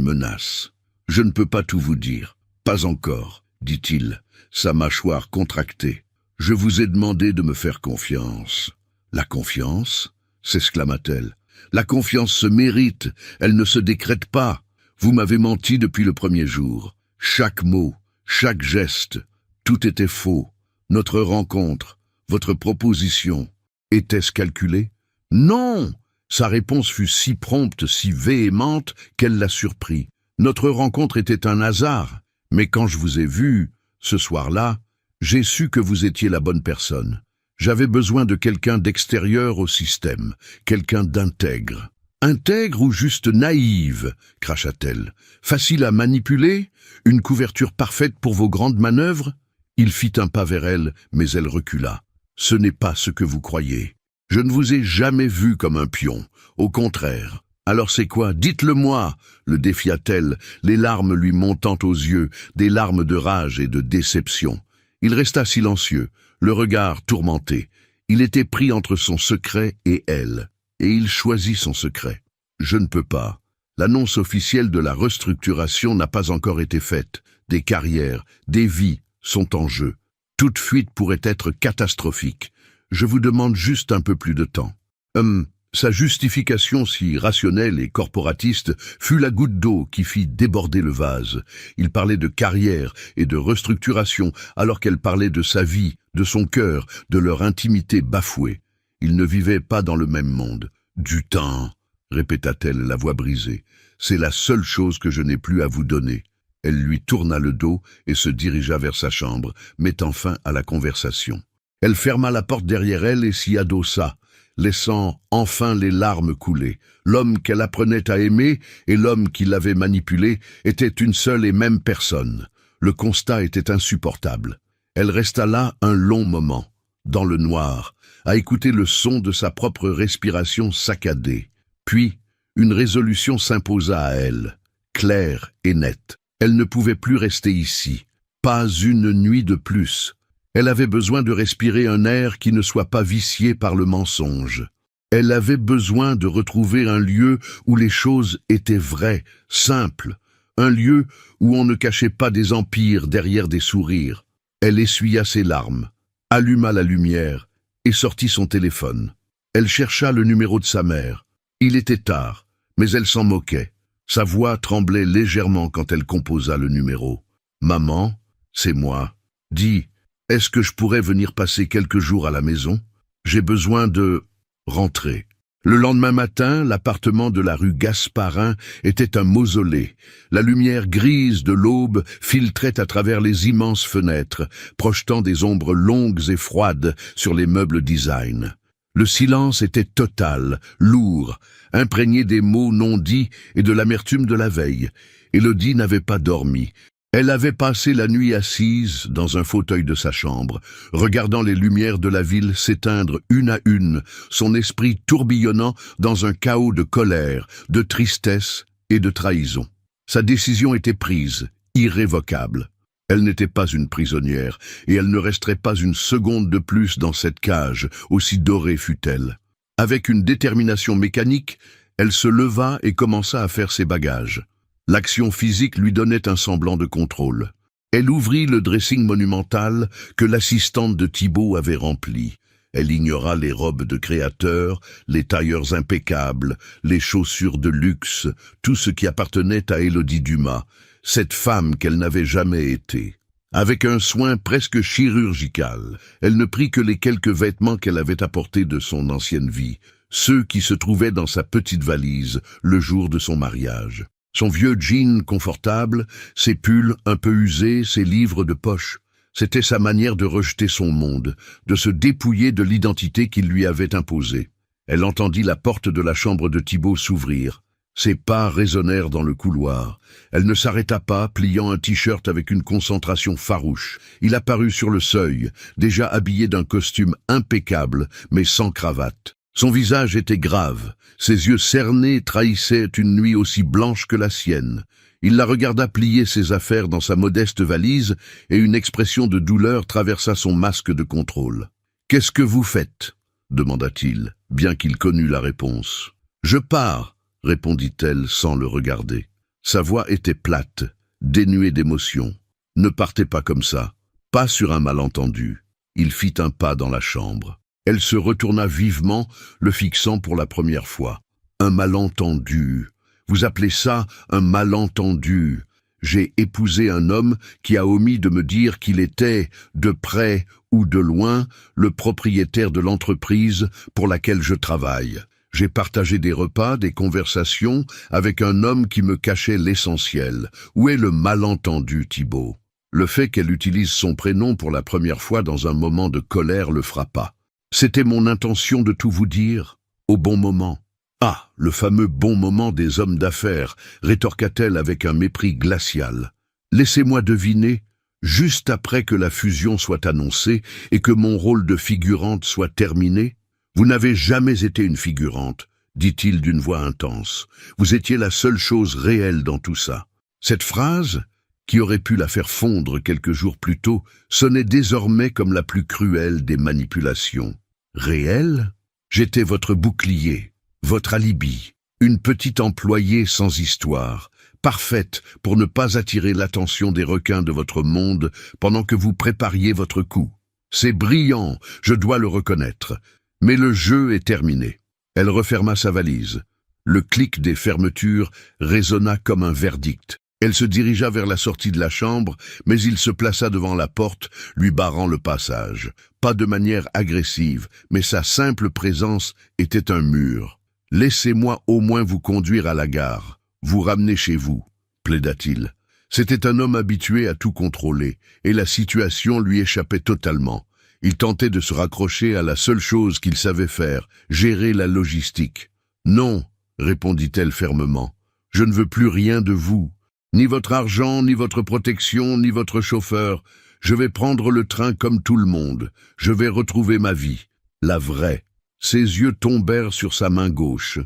menace. « Je ne peux pas tout vous dire. Pas encore, » dit-il, sa mâchoire contractée. « Je vous ai demandé de me faire confiance. »« La confiance ?» s'exclama-t-elle. « La confiance se mérite, elle ne se décrète pas. Vous m'avez menti depuis le premier jour. Chaque mot, chaque geste, tout était faux. Notre rencontre, votre proposition, était-ce calculé? Non! Sa réponse fut si prompte, si véhémente, qu'elle la surprit. Notre rencontre était un hasard, mais quand je vous ai vu, ce soir-là, j'ai su que vous étiez la bonne personne. J'avais besoin de quelqu'un d'extérieur au système, quelqu'un d'intègre. Intègre ou juste naïve, cracha-t-elle. Facile à manipuler? Une couverture parfaite pour vos grandes manœuvres? Il fit un pas vers elle, mais elle recula. Ce n'est pas ce que vous croyez. Je ne vous ai jamais vu comme un pion. Au contraire. Alors c'est quoi? Dites-le-moi, le défia-t-elle, les larmes lui montant aux yeux, des larmes de rage et de déception. Il resta silencieux, le regard tourmenté. Il était pris entre son secret et elle. et il choisit son secret. Je ne peux pas. L'annonce officielle de la restructuration n'a pas encore été faite. Des carrières, des vies sont en jeu. Toute fuite pourrait être catastrophique. Je vous demande juste un peu plus de temps. Sa justification si rationnelle et corporatiste fut la goutte d'eau qui fit déborder le vase. Il parlait de carrière et de restructuration alors qu'elle parlait de sa vie, de son cœur, de leur intimité bafouée. Ils ne vivaient pas dans le même monde. « Du temps », répéta-t-elle, la voix brisée. « C'est la seule chose que je n'ai plus à vous donner. » Elle lui tourna le dos et se dirigea vers sa chambre, mettant fin à la conversation. Elle ferma la porte derrière elle et s'y adossa, laissant enfin les larmes couler. L'homme qu'elle apprenait à aimer et l'homme qui l'avait manipulée étaient une seule et même personne. Le constat était insupportable. Elle resta là un long moment, dans le noir, à écouter le son de sa propre respiration saccadée. Puis, une résolution s'imposa à elle, claire et nette. Elle ne pouvait plus rester ici, pas une nuit de plus. Elle avait besoin de respirer un air qui ne soit pas vicié par le mensonge. Elle avait besoin de retrouver un lieu où les choses étaient vraies, simples, un lieu où on ne cachait pas des empires derrière des sourires. Elle essuya ses larmes, alluma la lumière et sortit son téléphone. Elle chercha le numéro de sa mère. Il était tard, mais elle s'en moquait. Sa voix tremblait légèrement quand elle composa le numéro. « Maman, c'est moi. Dis, est-ce que je pourrais venir passer quelques jours à la maison? J'ai besoin de rentrer. » Le lendemain matin, l'appartement de la rue Gasparin était un mausolée. La lumière grise de l'aube filtrait à travers les immenses fenêtres, projetant des ombres longues et froides sur les meubles design. Le silence était total, lourd, imprégné des mots non dits et de l'amertume de la veille. Élodie n'avait pas dormi. Elle avait passé la nuit assise dans un fauteuil de sa chambre, regardant les lumières de la ville s'éteindre une à une, son esprit tourbillonnant dans un chaos de colère, de tristesse et de trahison. Sa décision était prise, irrévocable. Elle n'était pas une prisonnière, et elle ne resterait pas une seconde de plus dans cette cage, aussi dorée fût-elle. Avec une détermination mécanique, elle se leva et commença à faire ses bagages. L'action physique lui donnait un semblant de contrôle. Elle ouvrit le dressing monumental que l'assistante de Thibaut avait rempli. Elle ignora les robes de créateur, les tailleurs impeccables, les chaussures de luxe, tout ce qui appartenait à Élodie Dumas, cette femme qu'elle n'avait jamais été. Avec un soin presque chirurgical, elle ne prit que les quelques vêtements qu'elle avait apportés de son ancienne vie, ceux qui se trouvaient dans sa petite valise le jour de son mariage. Son vieux jean confortable, ses pulls un peu usés, ses livres de poche. C'était sa manière de rejeter son monde, de se dépouiller de l'identité qu'il lui avait imposée. Elle entendit la porte de la chambre de Thibaut s'ouvrir. Ses pas résonnèrent dans le couloir. Elle ne s'arrêta pas, pliant un t-shirt avec une concentration farouche. Il apparut sur le seuil, déjà habillé d'un costume impeccable, mais sans cravate. Son visage était grave, ses yeux cernés trahissaient une nuit aussi blanche que la sienne. Il la regarda plier ses affaires dans sa modeste valise et une expression de douleur traversa son masque de contrôle. « Qu'est-ce que vous faites » demanda-t-il, bien qu'il connût la réponse. « Je pars » répondit-elle sans le regarder. Sa voix était plate, dénuée d'émotion. « Ne partez pas comme ça, pas sur un malentendu. » Il fit un pas dans la chambre. Elle se retourna vivement, le fixant pour la première fois. « Un malentendu. Vous appelez ça un malentendu. J'ai épousé un homme qui a omis de me dire qu'il était, de près ou de loin, le propriétaire de l'entreprise pour laquelle je travaille. J'ai partagé des repas, des conversations avec un homme qui me cachait l'essentiel. Où est le malentendu, Thibaut ?» Le fait qu'elle utilise son prénom pour la première fois dans un moment de colère le frappa. « C'était mon intention de tout vous dire, au bon moment. » « Ah, le fameux bon moment des hommes d'affaires, rétorqua-t-elle avec un mépris glacial. Laissez-moi deviner, juste après que la fusion soit annoncée et que mon rôle de figurante soit terminé. Vous n'avez jamais été une figurante, dit-il d'une voix intense. Vous étiez la seule chose réelle dans tout ça. Cette phrase, qui aurait pu la faire fondre quelques jours plus tôt, sonnait désormais comme la plus cruelle des manipulations. Réelle ? J'étais votre bouclier. Votre alibi. Une petite employée sans histoire, parfaite pour ne pas attirer l'attention des requins de votre monde pendant que vous prépariez votre coup. C'est brillant, je dois le reconnaître. Mais le jeu est terminé. Elle referma sa valise. Le clic des fermetures résonna comme un verdict. Elle se dirigea vers la sortie de la chambre, mais il se plaça devant la porte, lui barrant le passage. Pas de manière agressive, mais sa simple présence était un mur. « Laissez-moi au moins vous conduire à la gare, vous ramener chez vous », plaida-t-il. C'était un homme habitué à tout contrôler, et la situation lui échappait totalement. Il tentait de se raccrocher à la seule chose qu'il savait faire, gérer la logistique. « Non », répondit-elle fermement, « je ne veux plus rien de vous. Ni votre argent, ni votre protection, ni votre chauffeur. Je vais prendre le train comme tout le monde. Je vais retrouver ma vie, la vraie. » Ses yeux tombèrent sur sa main gauche.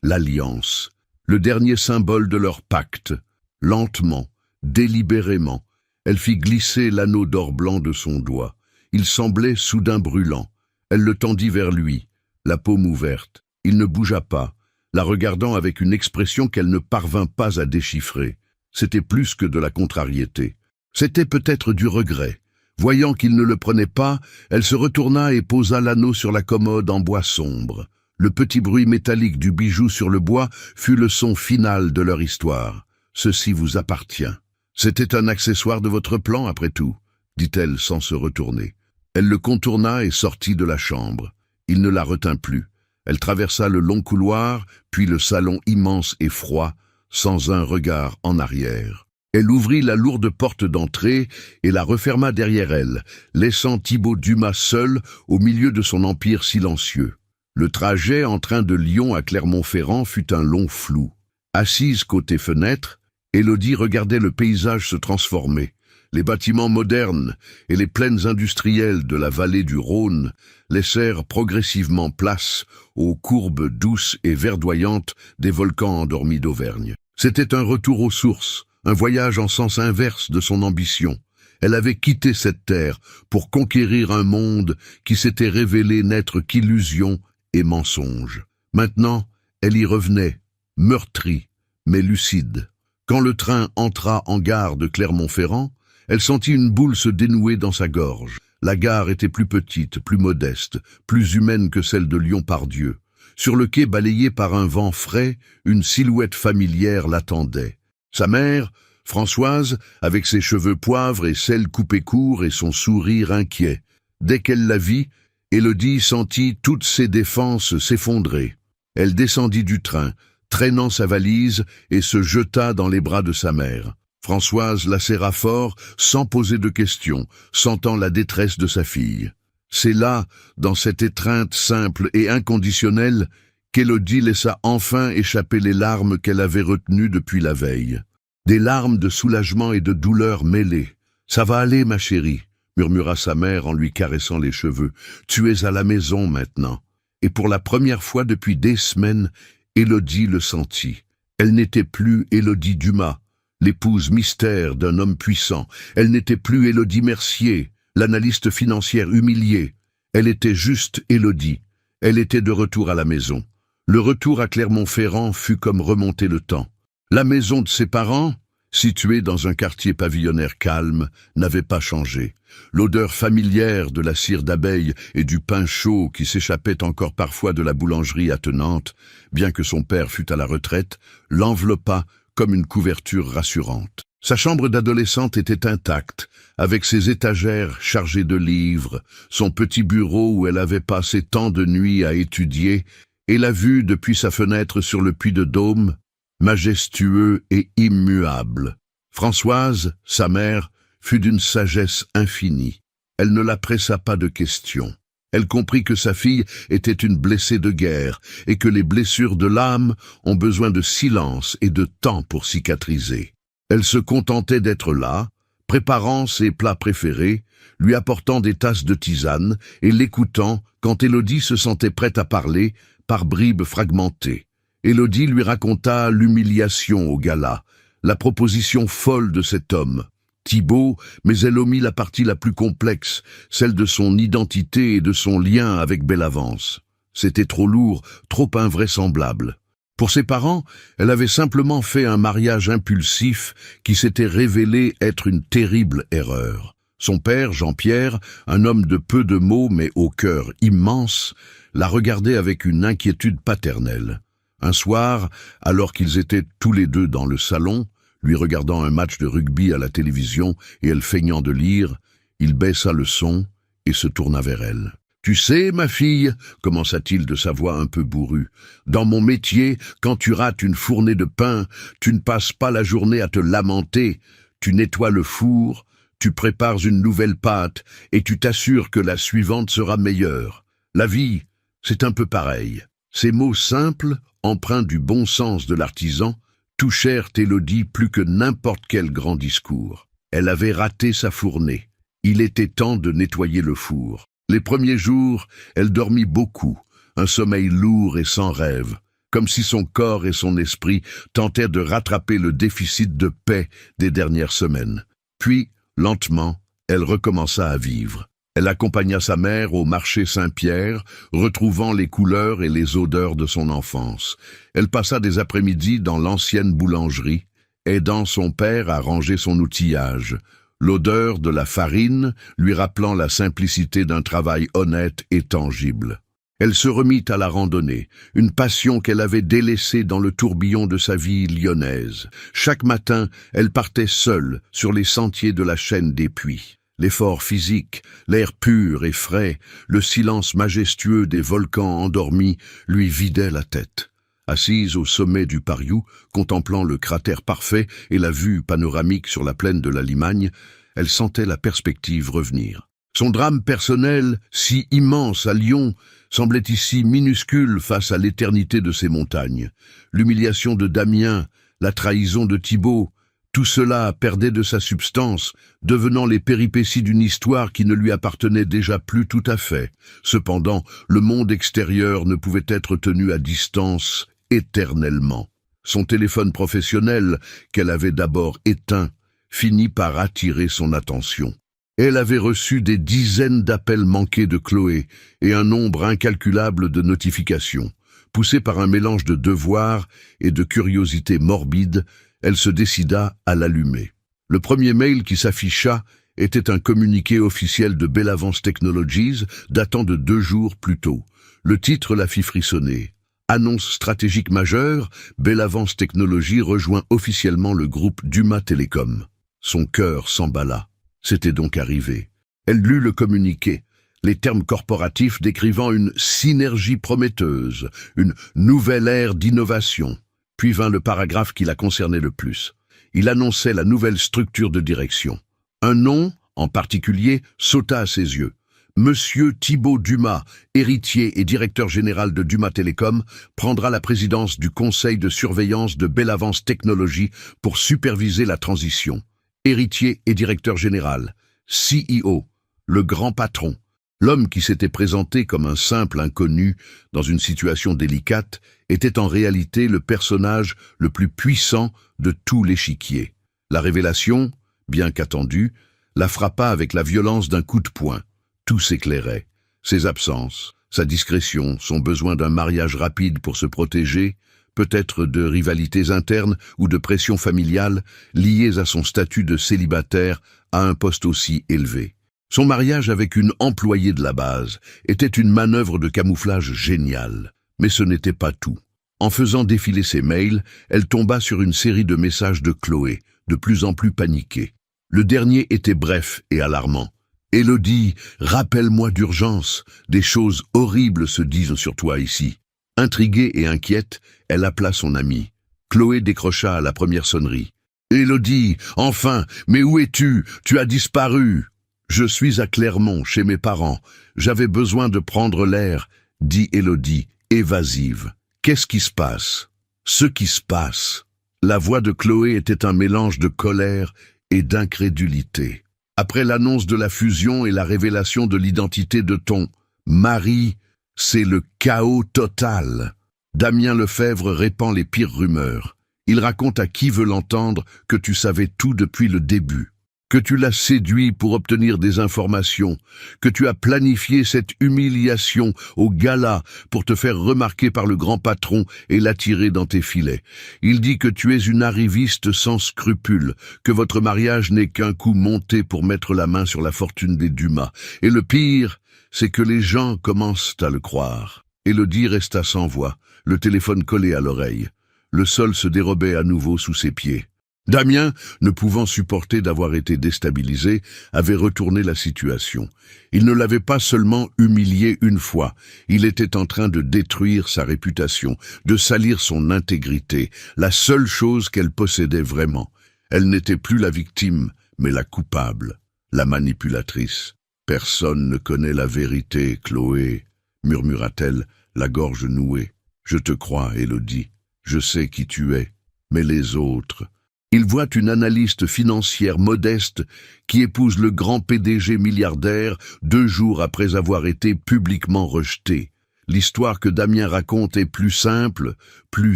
L'alliance, le dernier symbole de leur pacte. Lentement, délibérément, elle fit glisser l'anneau d'or blanc de son doigt. Il semblait soudain brûlant. Elle le tendit vers lui, la paume ouverte. Il ne bougea pas, la regardant avec une expression qu'elle ne parvint pas à déchiffrer. C'était plus que de la contrariété. C'était peut-être du regret. Voyant qu'il ne le prenait pas, elle se retourna et posa l'anneau sur la commode en bois sombre. Le petit bruit métallique du bijou sur le bois fut le son final de leur histoire. « Ceci vous appartient. C'était un accessoire de votre plan, après tout, » dit-elle sans se retourner. Elle le contourna et sortit de la chambre. Il ne la retint plus. Elle traversa le long couloir, puis le salon immense et froid, sans un regard en arrière. Elle ouvrit la lourde porte d'entrée et la referma derrière elle, laissant Thibaut Dumas seul au milieu de son empire silencieux. Le trajet en train de Lyon à Clermont-Ferrand fut un long flou. Assise côté fenêtre, Élodie regardait le paysage se transformer. Les bâtiments modernes et les plaines industrielles de la vallée du Rhône laissèrent progressivement place aux courbes douces et verdoyantes des volcans endormis d'Auvergne. C'était un retour aux sources, un voyage en sens inverse de son ambition. Elle avait quitté cette terre pour conquérir un monde qui s'était révélé n'être qu'illusion et mensonge. Maintenant, elle y revenait, meurtrie, mais lucide. Quand le train entra en gare de Clermont-Ferrand, elle sentit une boule se dénouer dans sa gorge. La gare était plus petite, plus modeste, plus humaine que celle de Lyon-Pardieu. Sur le quai balayé par un vent frais, une silhouette familière l'attendait. Sa mère, Françoise, avec ses cheveux poivre et celles coupées court et son sourire inquiet. Dès qu'elle la vit, Élodie sentit toutes ses défenses s'effondrer. Elle descendit du train, traînant sa valise, et se jeta dans les bras de sa mère. Françoise la serra fort, sans poser de questions, sentant la détresse de sa fille. C'est là, dans cette étreinte simple et inconditionnelle, qu'Élodie laissa enfin échapper les larmes qu'elle avait retenues depuis la veille. Des larmes de soulagement et de douleur mêlées. « Ça va aller, ma chérie », murmura sa mère en lui caressant les cheveux. « Tu es à la maison maintenant. » Et pour la première fois depuis des semaines, Élodie le sentit. Elle n'était plus Élodie Dumas, l'épouse mystère d'un homme puissant. Elle n'était plus Élodie Mercier, l'analyste financière humiliée. Elle était juste Élodie. Elle était de retour à la maison. Le retour à Clermont-Ferrand fut comme remonter le temps. La maison de ses parents, située dans un quartier pavillonnaire calme, n'avait pas changé. L'odeur familière de la cire d'abeille et du pain chaud qui s'échappait encore parfois de la boulangerie attenante, bien que son père fût à la retraite, l'enveloppa comme une couverture rassurante. Sa chambre d'adolescente était intacte, avec ses étagères chargées de livres, son petit bureau où elle avait passé tant de nuits à étudier, et la vue depuis sa fenêtre sur le Puy de Dôme, majestueux et immuable. Françoise, sa mère, fut d'une sagesse infinie. Elle ne la pressa pas de questions. Elle comprit que sa fille était une blessée de guerre et que les blessures de l'âme ont besoin de silence et de temps pour cicatriser. Elle se contentait d'être là, préparant ses plats préférés, lui apportant des tasses de tisane et l'écoutant quand Élodie se sentait prête à parler par bribes fragmentées. Élodie lui raconta l'humiliation au gala, la proposition folle de cet homme. Thibaut, mais elle omit la partie la plus complexe, celle de son identité et de son lien avec Bellavance. C'était trop lourd, trop invraisemblable. Pour ses parents, elle avait simplement fait un mariage impulsif qui s'était révélé être une terrible erreur. Son père, Jean-Pierre, un homme de peu de mots mais au cœur immense, la regardait avec une inquiétude paternelle. Un soir, alors qu'ils étaient tous les deux dans le salon, lui regardant un match de rugby à la télévision et elle feignant de lire, il baissa le son et se tourna vers elle. « Tu sais, ma fille, commença-t-il de sa voix un peu bourrue, dans mon métier, quand tu rates une fournée de pain, tu ne passes pas la journée à te lamenter, tu nettoies le four, tu prépares une nouvelle pâte et tu t'assures que la suivante sera meilleure. La vie, c'est un peu pareil. » Ces mots simples, empreints du bon sens de l'artisan, touchèrent Élodie plus que n'importe quel grand discours. Elle avait raté sa fournée. Il était temps de nettoyer le four. Les premiers jours, elle dormit beaucoup, un sommeil lourd et sans rêve, comme si son corps et son esprit tentaient de rattraper le déficit de paix des dernières semaines. Puis, lentement, elle recommença à vivre. Elle accompagna sa mère au marché Saint-Pierre, retrouvant les couleurs et les odeurs de son enfance. Elle passa des après-midi dans l'ancienne boulangerie, aidant son père à ranger son outillage, l'odeur de la farine lui rappelant la simplicité d'un travail honnête et tangible. Elle se remit à la randonnée, une passion qu'elle avait délaissée dans le tourbillon de sa vie lyonnaise. Chaque matin, elle partait seule sur les sentiers de la chaîne des Puits. L'effort physique, l'air pur et frais, le silence majestueux des volcans endormis lui vidaient la tête. Assise au sommet du Pariou, contemplant le cratère parfait et la vue panoramique sur la plaine de la Limagne, elle sentait la perspective revenir. Son drame personnel, si immense à Lyon, semblait ici minuscule face à l'éternité de ces montagnes. L'humiliation de Damien, la trahison de Thibaut, tout cela perdait de sa substance, devenant les péripéties d'une histoire qui ne lui appartenait déjà plus tout à fait. Cependant, le monde extérieur ne pouvait être tenu à distance éternellement. Son téléphone professionnel, qu'elle avait d'abord éteint, finit par attirer son attention. Elle avait reçu des dizaines d'appels manqués de Chloé et un nombre incalculable de notifications. Poussée par un mélange de devoir et de curiosité morbide, elle se décida à l'allumer. Le premier mail qui s'afficha était un communiqué officiel de Bellavance Technologies datant de 2 jours plus tôt. Le titre la fit frissonner. Annonce stratégique majeure, Bellavance Technologies rejoint officiellement le groupe Duma Télécom. Son cœur s'emballa. C'était donc arrivé. Elle lut le communiqué, les termes corporatifs décrivant une synergie prometteuse, une nouvelle ère d'innovation. Puis vint le paragraphe qui la concernait le plus. Il annonçait la nouvelle structure de direction. Un nom, en particulier, sauta à ses yeux. Monsieur Thibaut Dumas, héritier et directeur général de Duma Télécom, prendra la présidence du conseil de surveillance de Bellavance Technologies pour superviser la transition. Héritier et directeur général, CEO, le grand patron, l'homme qui s'était présenté comme un simple inconnu dans une situation délicate, était en réalité le personnage le plus puissant de tout l'échiquier. La révélation, bien qu'attendue, la frappa avec la violence d'un coup de poing. Tout s'éclairait. Ses absences, sa discrétion, son besoin d'un mariage rapide pour se protéger, peut-être de rivalités internes ou de pression familiale liées à son statut de célibataire à un poste aussi élevé. Son mariage avec une employée de la base était une manœuvre de camouflage géniale. Mais ce n'était pas tout. En faisant défiler ses mails, elle tomba sur une série de messages de Chloé, de plus en plus paniquée. Le dernier était bref et alarmant. « Élodie, rappelle-moi d'urgence, des choses horribles se disent sur toi ici. » Intriguée et inquiète, elle appela son amie. Chloé décrocha à la première sonnerie. « Élodie, enfin, mais où es-tu? Tu as disparu !»« Je suis à Clermont, chez mes parents. J'avais besoin de prendre l'air, » dit Élodie, évasive. « Qu'est-ce qui se passe ?»« Ce qui se passe. » La voix de Chloé était un mélange de colère et d'incrédulité. Après l'annonce de la fusion et la révélation de l'identité de ton mari, c'est le chaos total. Damien Lefebvre répand les pires rumeurs. Il raconte à qui veut l'entendre que tu savais tout depuis le début. que tu l'as séduit pour obtenir des informations, que tu as planifié cette humiliation au gala pour te faire remarquer par le grand patron et l'attirer dans tes filets. Il dit que tu es une arriviste sans scrupules, que votre mariage n'est qu'un coup monté pour mettre la main sur la fortune des Dumas. Et le pire, c'est que les gens commencent à le croire. Élodie resta sans voix, le téléphone collé à l'oreille. Le sol se dérobait à nouveau sous ses pieds. Damien, ne pouvant supporter d'avoir été déstabilisé, avait retourné la situation. Il ne l'avait pas seulement humilié une fois, il était en train de détruire sa réputation, de salir son intégrité, la seule chose qu'elle possédait vraiment. Elle n'était plus la victime, mais la coupable, la manipulatrice. « Personne ne connaît la vérité, Chloé, » murmura-t-elle, la gorge nouée. « Je te crois, Élodie, je sais qui tu es, mais les autres... » Il voit une analyste financière modeste qui épouse le grand PDG milliardaire 2 jours après avoir été publiquement rejeté. L'histoire que Damien raconte est plus simple, plus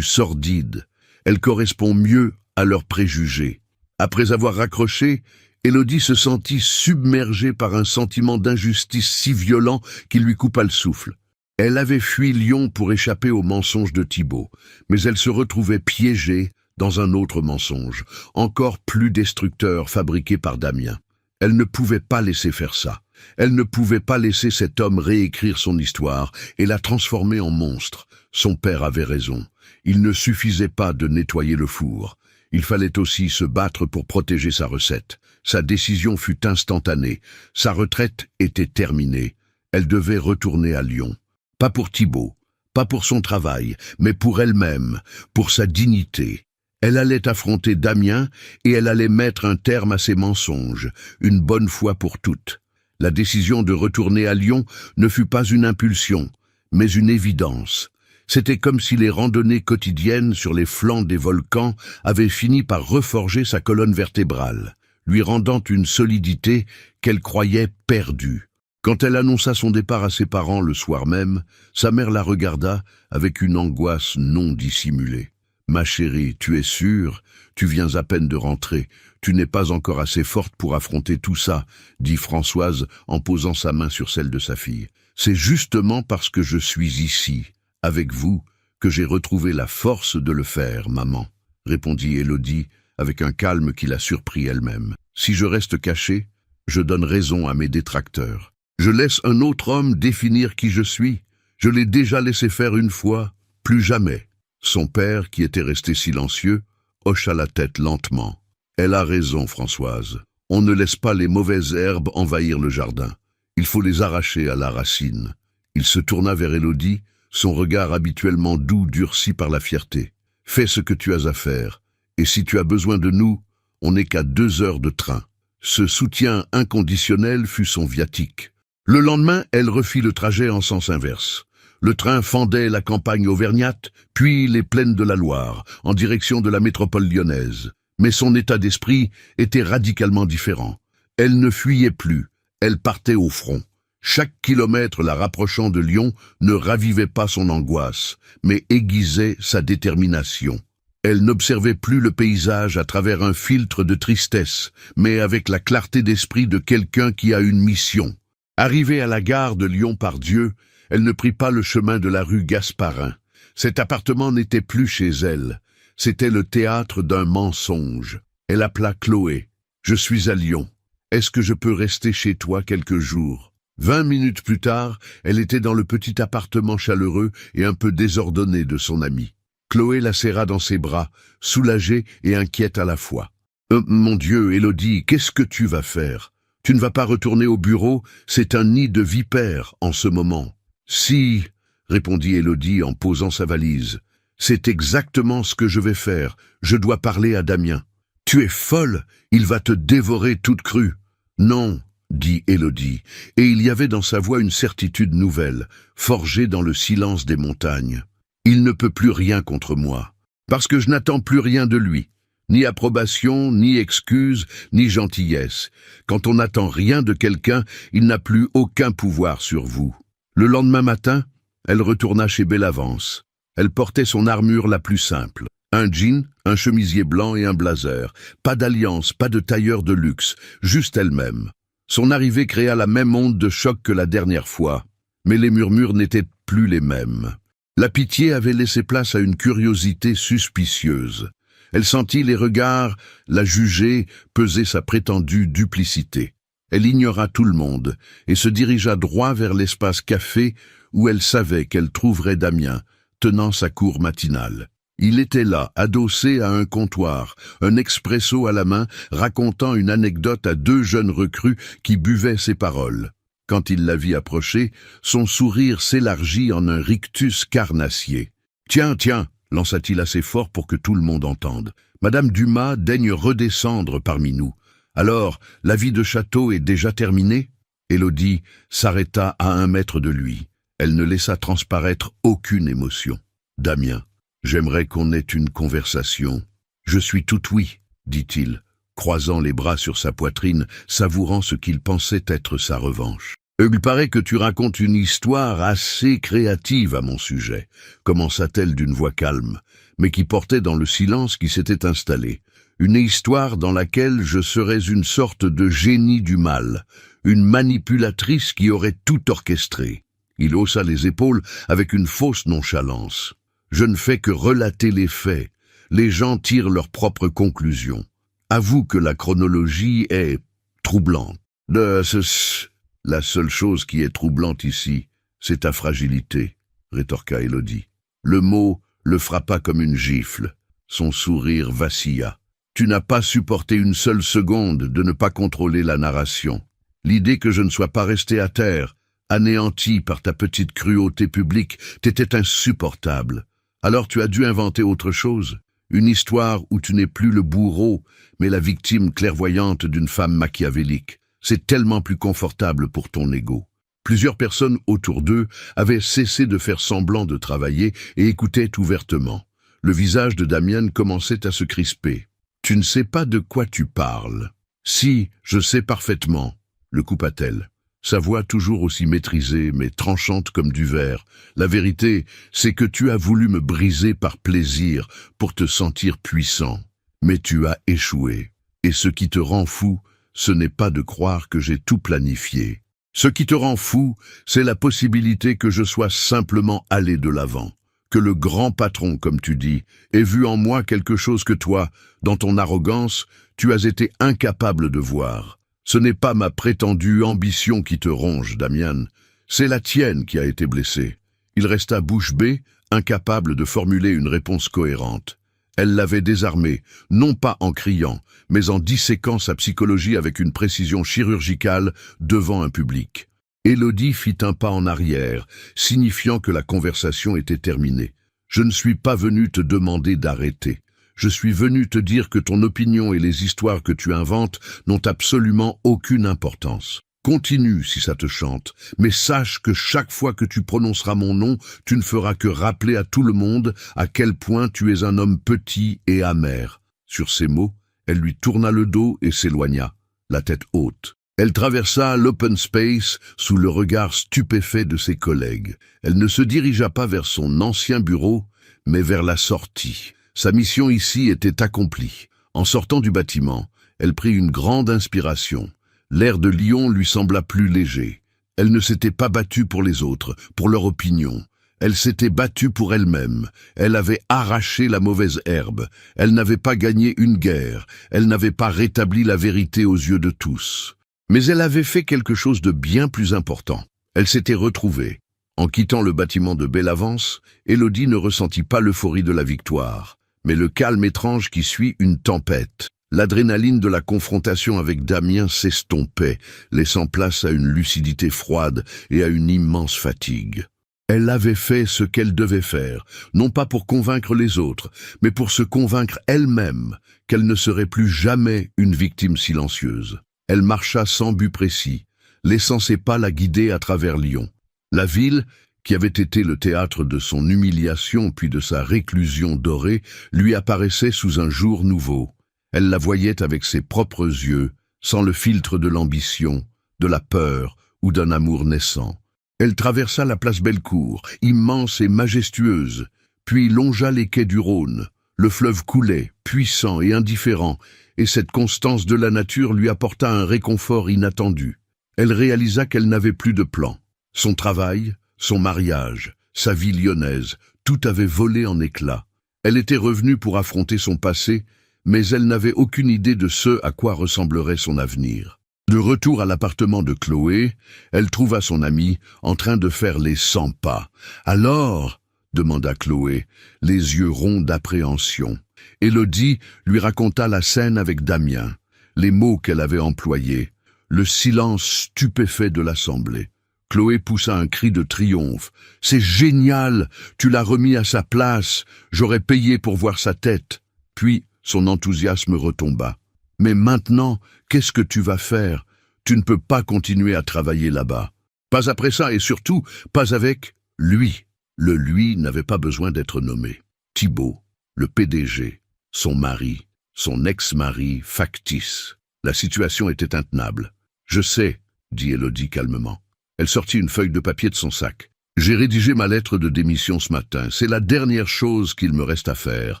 sordide. Elle correspond mieux à leurs préjugés. Après avoir raccroché, Élodie se sentit submergée par un sentiment d'injustice si violent qu'il lui coupa le souffle. Elle avait fui Lyon pour échapper aux mensonges de Thibault, mais elle se retrouvait piégée dans un autre mensonge, encore plus destructeur, fabriqué par Damien. Elle ne pouvait pas laisser faire ça. Elle ne pouvait pas laisser cet homme réécrire son histoire et la transformer en monstre. Son père avait raison. Il ne suffisait pas de nettoyer le four. Il fallait aussi se battre pour protéger sa recette. Sa décision fut instantanée. Sa retraite était terminée. Elle devait retourner à Lyon. Pas pour Thibault, pas pour son travail, mais pour elle-même, pour sa dignité. Elle allait affronter Damien et elle allait mettre un terme à ses mensonges, une bonne fois pour toutes. La décision de retourner à Lyon ne fut pas une impulsion, mais une évidence. C'était comme si les randonnées quotidiennes sur les flancs des volcans avaient fini par reforger sa colonne vertébrale, lui rendant une solidité qu'elle croyait perdue. Quand elle annonça son départ à ses parents le soir même, sa mère la regarda avec une angoisse non dissimulée. « Ma chérie, tu es sûre? Tu viens à peine de rentrer. Tu n'es pas encore assez forte pour affronter tout ça, » dit Françoise en posant sa main sur celle de sa fille. « C'est justement parce que je suis ici, avec vous, que j'ai retrouvé la force de le faire, maman, » répondit Élodie avec un calme qui la surprit elle-même. « Si je reste cachée, je donne raison à mes détracteurs. Je laisse un autre homme définir qui je suis. Je l'ai déjà laissé faire une fois, plus jamais. » Son père, qui était resté silencieux, hocha la tête lentement. « Elle a raison, Françoise. On ne laisse pas les mauvaises herbes envahir le jardin. Il faut les arracher à la racine. » Il se tourna vers Élodie, son regard habituellement doux durci par la fierté. « Fais ce que tu as à faire, et si tu as besoin de nous, on n'est qu'à 2 heures de train. » Ce soutien inconditionnel fut son viatique. Le lendemain, elle refit le trajet en sens inverse. Le train fendait la campagne auvergnate, puis les plaines de la Loire, en direction de la métropole lyonnaise. Mais son état d'esprit était radicalement différent. Elle ne fuyait plus, elle partait au front. Chaque kilomètre la rapprochant de Lyon ne ravivait pas son angoisse, mais aiguisait sa détermination. Elle n'observait plus le paysage à travers un filtre de tristesse, mais avec la clarté d'esprit de quelqu'un qui a une mission. Arrivée à la gare de Lyon-Part-Dieu, elle ne prit pas le chemin de la rue Gasparin. Cet appartement n'était plus chez elle. C'était le théâtre d'un mensonge. Elle appela Chloé. « Je suis à Lyon. Est-ce que je peux rester chez toi quelques jours ?» 20 minutes plus tard, elle était dans le petit appartement chaleureux et un peu désordonné de son amie. Chloé la serra dans ses bras, soulagée et inquiète à la fois. « Mon Dieu, Élodie, qu'est-ce que tu vas faire ? Tu ne vas pas retourner au bureau, c'est un nid de vipères en ce moment. » « Si, » répondit Élodie en posant sa valise. « C'est exactement ce que je vais faire. Je dois parler à Damien. »« Tu es folle, il va te dévorer toute crue. »« Non, » dit Élodie, et il y avait dans sa voix une certitude nouvelle, forgée dans le silence des montagnes. « Il ne peut plus rien contre moi, parce que je n'attends plus rien de lui. Ni approbation, ni excuse, ni gentillesse. Quand on n'attend rien de quelqu'un, il n'a plus aucun pouvoir sur vous. » Le lendemain matin, elle retourna chez Bellavance. Elle portait son armure la plus simple. Un jean, un chemisier blanc et un blazer. Pas d'alliance, pas de tailleur de luxe, juste elle-même. Son arrivée créa la même onde de choc que la dernière fois, mais les murmures n'étaient plus les mêmes. La pitié avait laissé place à une curiosité suspicieuse. Elle sentit les regards, la juger, peser sa prétendue duplicité. Elle ignora tout le monde et se dirigea droit vers l'espace café où elle savait qu'elle trouverait Damien, tenant sa cour matinale. Il était là, adossé à un comptoir, un expresso à la main, racontant une anecdote à deux jeunes recrues qui buvaient ses paroles. Quand il la vit approcher, son sourire s'élargit en un rictus carnassier. « Tiens, tiens !» lança-t-il assez fort pour que tout le monde entende. « Madame Dumas daigne redescendre parmi nous. Alors, la vie de château est déjà terminée ?» Élodie s'arrêta à 1 mètre de lui. Elle ne laissa transparaître aucune émotion. « Damien, j'aimerais qu'on ait une conversation. »« Je suis tout oui, » dit-il, croisant les bras sur sa poitrine, savourant ce qu'il pensait être sa revanche. « Il paraît que tu racontes une histoire assez créative à mon sujet, » commença-t-elle d'une voix calme, mais qui portait dans le silence qui s'était installé. « Une histoire dans laquelle je serais une sorte de génie du mal, une manipulatrice qui aurait tout orchestré. » Il haussa les épaules avec une fausse nonchalance. « Je ne fais que relater les faits. Les gens tirent leurs propres conclusions. Avoue que la chronologie est troublante. La seule chose qui est troublante ici, c'est ta fragilité, » rétorqua Élodie. Le mot le frappa comme une gifle. Son sourire vacilla. « Tu n'as pas supporté une seule seconde de ne pas contrôler la narration. L'idée que je ne sois pas resté à terre, anéanti par ta petite cruauté publique, t'était insupportable. Alors tu as dû inventer autre chose, une histoire où tu n'es plus le bourreau, mais la victime clairvoyante d'une femme machiavélique. C'est tellement plus confortable pour ton ego. » Plusieurs personnes autour d'eux avaient cessé de faire semblant de travailler et écoutaient ouvertement. Le visage de Damien commençait à se crisper. « Tu ne sais pas de quoi tu parles. »« Si, je sais parfaitement, » le coupa-t-elle. Sa voix toujours aussi maîtrisée, mais tranchante comme du verre. « La vérité, c'est que tu as voulu me briser par plaisir pour te sentir puissant. Mais tu as échoué. Et ce qui te rend fou, ce n'est pas de croire que j'ai tout planifié. Ce qui te rend fou, c'est la possibilité que je sois simplement allé de l'avant. Que le grand patron, comme tu dis, ait vu en moi quelque chose que toi, dans ton arrogance, tu as été incapable de voir. Ce n'est pas ma prétendue ambition qui te ronge, Damien, c'est la tienne qui a été blessée. » Il resta bouche bée, incapable de formuler une réponse cohérente. Elle l'avait désarmé, non pas en criant, mais en disséquant sa psychologie avec une précision chirurgicale devant un public. Élodie fit un pas en arrière, signifiant que la conversation était terminée. « Je ne suis pas venu te demander d'arrêter. Je suis venu te dire que ton opinion et les histoires que tu inventes n'ont absolument aucune importance. Continue si ça te chante, mais sache que chaque fois que tu prononceras mon nom, tu ne feras que rappeler à tout le monde à quel point tu es un homme petit et amer. » Sur ces mots, elle lui tourna le dos et s'éloigna, la tête haute. Elle traversa l'open space sous le regard stupéfait de ses collègues. Elle ne se dirigea pas vers son ancien bureau, mais vers la sortie. Sa mission ici était accomplie. En sortant du bâtiment, elle prit une grande inspiration. L'air de Lyon lui sembla plus léger. Elle ne s'était pas battue pour les autres, pour leur opinion. Elle s'était battue pour elle-même. Elle avait arraché la mauvaise herbe. Elle n'avait pas gagné une guerre. Elle n'avait pas rétabli la vérité aux yeux de tous. Mais elle avait fait quelque chose de bien plus important. Elle s'était retrouvée. En quittant le bâtiment de Bellavance, Élodie ne ressentit pas l'euphorie de la victoire, mais le calme étrange qui suit une tempête. L'adrénaline de la confrontation avec Damien s'estompait, laissant place à une lucidité froide et à une immense fatigue. Elle avait fait ce qu'elle devait faire, non pas pour convaincre les autres, mais pour se convaincre elle-même qu'elle ne serait plus jamais une victime silencieuse. Elle marcha sans but précis, laissant ses pas la guider à travers Lyon. La ville, qui avait été le théâtre de son humiliation puis de sa réclusion dorée, lui apparaissait sous un jour nouveau. Elle la voyait avec ses propres yeux, sans le filtre de l'ambition, de la peur ou d'un amour naissant. Elle traversa la place Bellecour, immense et majestueuse, puis longea les quais du Rhône. Le fleuve coulait, puissant et indifférent, et cette constance de la nature lui apporta un réconfort inattendu. Elle réalisa qu'elle n'avait plus de plan. Son travail, son mariage, sa vie lyonnaise, tout avait volé en éclats. Elle était revenue pour affronter son passé, mais elle n'avait aucune idée de ce à quoi ressemblerait son avenir. De retour à l'appartement de Chloé, elle trouva son ami en train de faire les 100 pas. « Alors ?» demanda Chloé, les yeux ronds d'appréhension. Élodie lui raconta la scène avec Damien, les mots qu'elle avait employés, le silence stupéfait de l'assemblée. Chloé poussa un cri de triomphe. « C'est génial! Tu l'as remis à sa place! J'aurais payé pour voir sa tête! » Puis son enthousiasme retomba. « Mais maintenant, qu'est-ce que tu vas faire? Tu ne peux pas continuer à travailler là-bas. Pas après ça et surtout, pas avec lui. » Le lui n'avait pas besoin d'être nommé. Thibault, le PDG, son mari, son ex-mari factice. La situation était intenable. « Je sais, » dit Élodie calmement. Elle sortit une feuille de papier de son sac. « J'ai rédigé ma lettre de démission ce matin. C'est la dernière chose qu'il me reste à faire.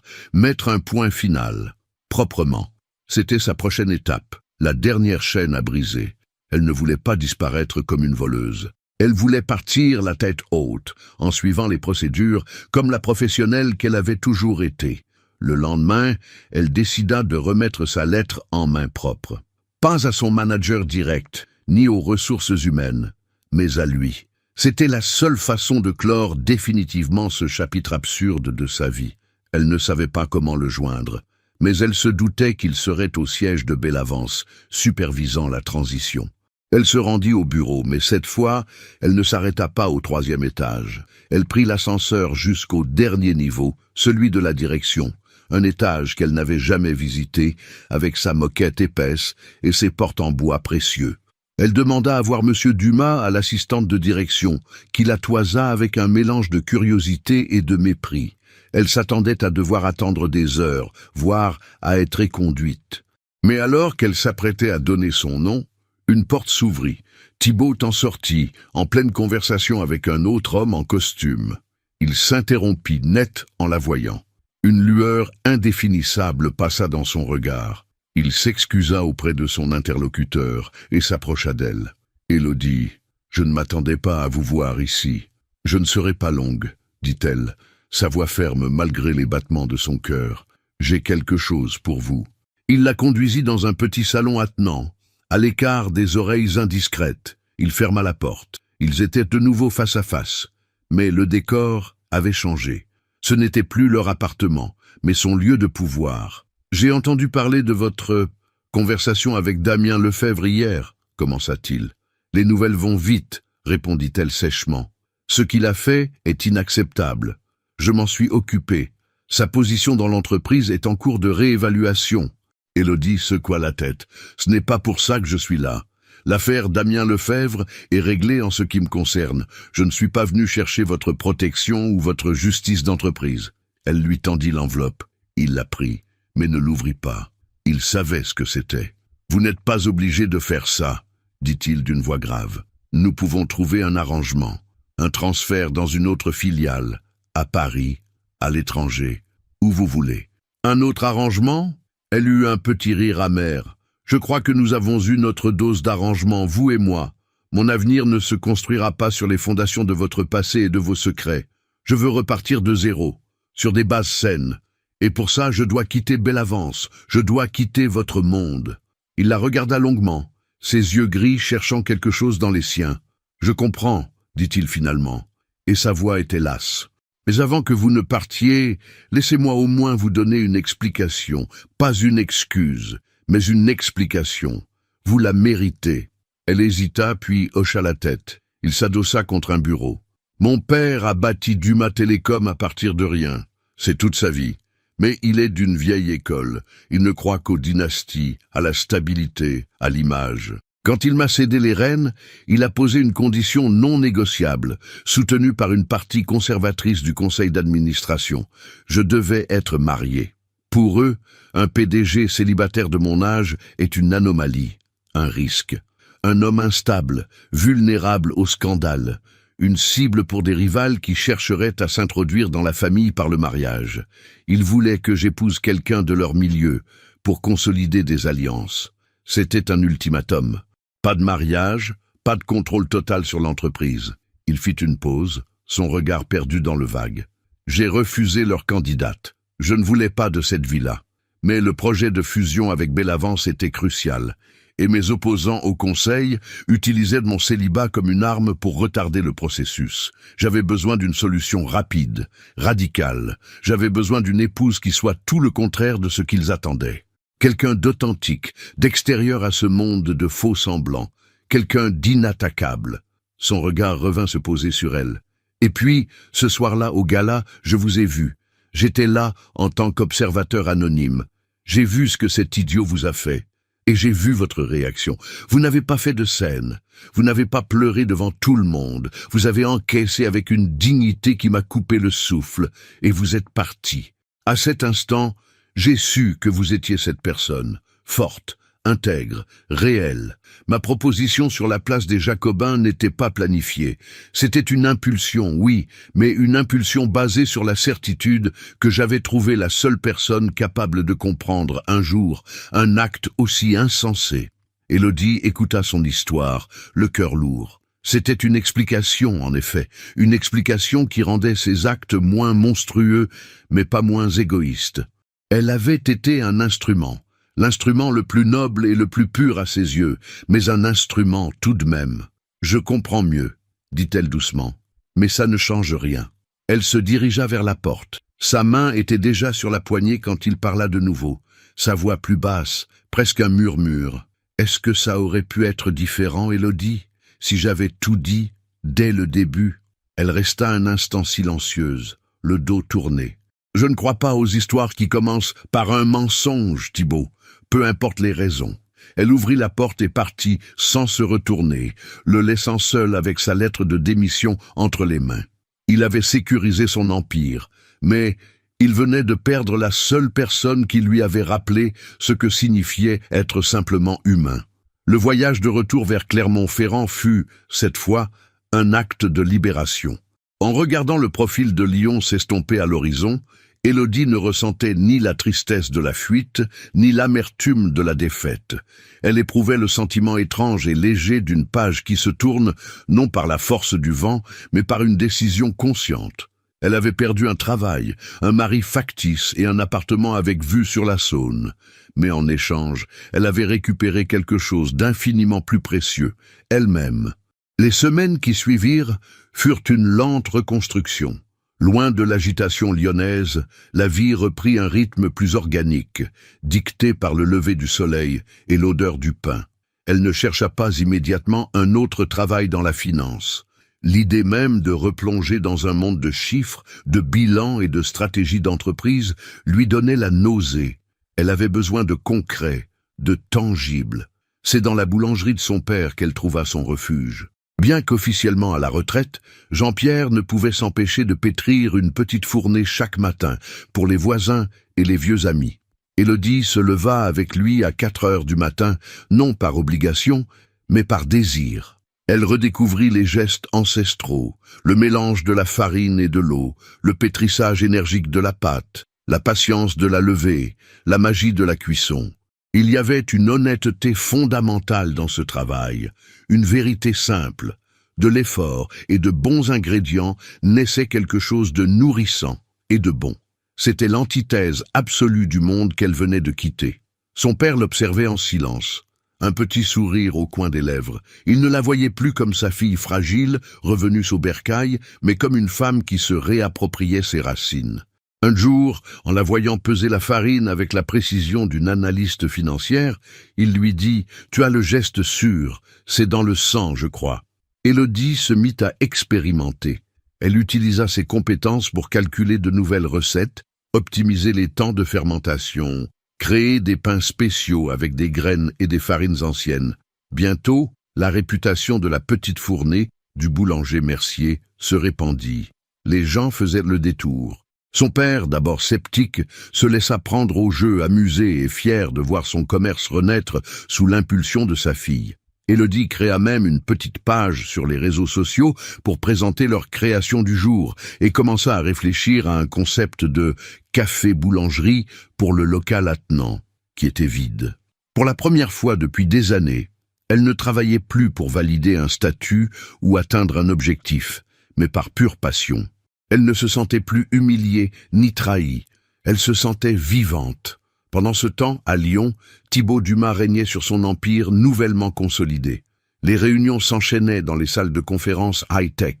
Mettre un point final. Proprement. » C'était sa prochaine étape, la dernière chaîne à briser. Elle ne voulait pas disparaître comme une voleuse. Elle voulait partir la tête haute, en suivant les procédures comme la professionnelle qu'elle avait toujours été. Le lendemain, elle décida de remettre sa lettre en main propre. Pas à son manager direct, ni aux ressources humaines, mais à lui. C'était la seule façon de clore définitivement ce chapitre absurde de sa vie. Elle ne savait pas comment le joindre, mais elle se doutait qu'il serait au siège de Bellavance, supervisant la transition. Elle se rendit au bureau, mais cette fois, elle ne s'arrêta pas au 3e étage. Elle prit l'ascenseur jusqu'au dernier niveau, celui de la direction, un étage qu'elle n'avait jamais visité, avec sa moquette épaisse et ses portes en bois précieux. Elle demanda à voir M. Dumas à l'assistante de direction, qui la toisa avec un mélange de curiosité et de mépris. Elle s'attendait à devoir attendre des heures, voire à être éconduite. Mais alors qu'elle s'apprêtait à donner son nom, une porte s'ouvrit. Thibault en sortit, en pleine conversation avec un autre homme en costume. Il s'interrompit net en la voyant. Une lueur indéfinissable passa dans son regard. Il s'excusa auprès de son interlocuteur et s'approcha d'elle. « Élodie, je ne m'attendais pas à vous voir ici. Je ne serai pas longue, dit-elle, sa voix ferme malgré les battements de son cœur. J'ai quelque chose pour vous. » Il la conduisit dans un petit salon attenant, à l'écart des oreilles indiscrètes. Il ferma la porte. Ils étaient de nouveau face à face. Mais le décor avait changé. Ce n'était plus leur appartement, mais son lieu de pouvoir. « J'ai entendu parler de votre conversation avec Damien Lefebvre hier, » commença-t-il. « Les nouvelles vont vite, » répondit-elle sèchement. « Ce qu'il a fait est inacceptable. Je m'en suis occupé. Sa position dans l'entreprise est en cours de réévaluation. » Élodie secoua la tête. « Ce n'est pas pour ça que je suis là. L'affaire Damien Lefebvre est réglée en ce qui me concerne. Je ne suis pas venu chercher votre protection ou votre justice d'entreprise. » Elle lui tendit l'enveloppe. Il la prit, mais ne l'ouvrit pas. Il savait ce que c'était. « Vous n'êtes pas obligé de faire ça, » dit-il d'une voix grave. « Nous pouvons trouver un arrangement, un transfert dans une autre filiale, à Paris, à l'étranger, où vous voulez. » Un autre arrangement ? Elle eut un petit rire amer. « Je crois que nous avons eu notre dose d'arrangement, vous et moi. Mon avenir ne se construira pas sur les fondations de votre passé et de vos secrets. Je veux repartir de zéro, sur des bases saines. Et pour ça, je dois quitter Bellavance, je dois quitter votre monde. » Il la regarda longuement, ses yeux gris cherchant quelque chose dans les siens. « Je comprends, » dit-il finalement, et sa voix était lasse. « Mais avant que vous ne partiez, laissez-moi au moins vous donner une explication, pas une excuse, mais une explication. Vous la méritez. » Elle hésita, puis hocha la tête. Il s'adossa contre un bureau. « Mon père a bâti Dumas Télécom à partir de rien. C'est toute sa vie. Mais il est d'une vieille école. Il ne croit qu'aux dynasties, à la stabilité, à l'image. Quand il m'a cédé les rênes, il a posé une condition non négociable, soutenue par une partie conservatrice du conseil d'administration. Je devais être marié. Pour eux, un PDG célibataire de mon âge est une anomalie, un risque. Un homme instable, vulnérable au scandale, une cible pour des rivales qui chercheraient à s'introduire dans la famille par le mariage. Ils voulaient que j'épouse quelqu'un de leur milieu, pour consolider des alliances. C'était un ultimatum. Pas de mariage, pas de contrôle total sur l'entreprise. Il fit une pause, son regard perdu dans le vague. J'ai refusé leur candidate. Je ne voulais pas de cette vie-là. Mais le projet de fusion avec Bellavance était crucial, et mes opposants au Conseil utilisaient mon célibat comme une arme pour retarder le processus. J'avais besoin d'une solution rapide, radicale. J'avais besoin d'une épouse qui soit tout le contraire de ce qu'ils attendaient. Quelqu'un d'authentique, d'extérieur à ce monde de faux semblants, quelqu'un d'inattaquable. Son regard revint se poser sur elle. Et puis, ce soir-là, au gala, je vous ai vu. J'étais là en tant qu'observateur anonyme. J'ai vu ce que cet idiot vous a fait. Et j'ai vu votre réaction. Vous n'avez pas fait de scène. Vous n'avez pas pleuré devant tout le monde. Vous avez encaissé avec une dignité qui m'a coupé le souffle. Et vous êtes parti. À cet instant, j'ai su que vous étiez cette personne, forte, intègre, réelle. Ma proposition sur la place des Jacobins n'était pas planifiée. C'était une impulsion, oui, mais une impulsion basée sur la certitude que j'avais trouvé la seule personne capable de comprendre un jour un acte aussi insensé. Élodie écouta son histoire, le cœur lourd. C'était une explication, en effet, une explication qui rendait ses actes moins monstrueux, mais pas moins égoïstes. Elle avait été un instrument, l'instrument le plus noble et le plus pur à ses yeux, mais un instrument tout de même. « Je comprends mieux », dit-elle doucement, « mais ça ne change rien. » Elle se dirigea vers la porte. Sa main était déjà sur la poignée quand il parla de nouveau, sa voix plus basse, presque un murmure. « Est-ce que ça aurait pu être différent, Élodie, si j'avais tout dit, dès le début ?» Elle resta un instant silencieuse, le dos tourné. « Je ne crois pas aux histoires qui commencent par un mensonge, Thibaut, peu importe les raisons. » Elle ouvrit la porte et partit sans se retourner, le laissant seul avec sa lettre de démission entre les mains. Il avait sécurisé son empire, mais il venait de perdre la seule personne qui lui avait rappelé ce que signifiait être simplement humain. Le voyage de retour vers Clermont-Ferrand fut, cette fois, un acte de libération. En regardant le profil de Lyon s'estomper à l'horizon, Élodie ne ressentait ni la tristesse de la fuite, ni l'amertume de la défaite. Elle éprouvait le sentiment étrange et léger d'une page qui se tourne, non par la force du vent, mais par une décision consciente. Elle avait perdu un travail, un mari factice et un appartement avec vue sur la Saône. Mais en échange, elle avait récupéré quelque chose d'infiniment plus précieux, elle-même. Les semaines qui suivirent furent une lente reconstruction. Loin de l'agitation lyonnaise, la vie reprit un rythme plus organique, dicté par le lever du soleil et l'odeur du pain. Elle ne chercha pas immédiatement un autre travail dans la finance. L'idée même de replonger dans un monde de chiffres, de bilans et de stratégies d'entreprise lui donnait la nausée. Elle avait besoin de concret, de tangible. C'est dans la boulangerie de son père qu'elle trouva son refuge. Bien qu'officiellement à la retraite, Jean-Pierre ne pouvait s'empêcher de pétrir une petite fournée chaque matin pour les voisins et les vieux amis. Élodie se leva avec lui à 4 heures du matin, non par obligation, mais par désir. Elle redécouvrit les gestes ancestraux, le mélange de la farine et de l'eau, le pétrissage énergique de la pâte, la patience de la levée, la magie de la cuisson. Il y avait une honnêteté fondamentale dans ce travail, une vérité simple. De l'effort et de bons ingrédients naissait quelque chose de nourrissant et de bon. C'était l'antithèse absolue du monde qu'elle venait de quitter. Son père l'observait en silence, un petit sourire au coin des lèvres. Il ne la voyait plus comme sa fille fragile, revenue au bercail, mais comme une femme qui se réappropriait ses racines. Un jour, en la voyant peser la farine avec la précision d'une analyste financière, il lui dit « Tu as le geste sûr, c'est dans le sang, je crois ». Élodie se mit à expérimenter. Elle utilisa ses compétences pour calculer de nouvelles recettes, optimiser les temps de fermentation, créer des pains spéciaux avec des graines et des farines anciennes. Bientôt, la réputation de la petite fournée, du boulanger Mercier, se répandit. Les gens faisaient le détour. Son père, d'abord sceptique, se laissa prendre au jeu, amusé et fier de voir son commerce renaître sous l'impulsion de sa fille. Élodie créa même une petite page sur les réseaux sociaux pour présenter leur création du jour et commença à réfléchir à un concept de café-boulangerie pour le local attenant, qui était vide. Pour la première fois depuis des années, elle ne travaillait plus pour valider un statut ou atteindre un objectif, mais par pure passion. Elle ne se sentait plus humiliée ni trahie, elle se sentait vivante. Pendant ce temps, à Lyon, Thibaut Dumas régnait sur son empire nouvellement consolidé. Les réunions s'enchaînaient dans les salles de conférence high-tech.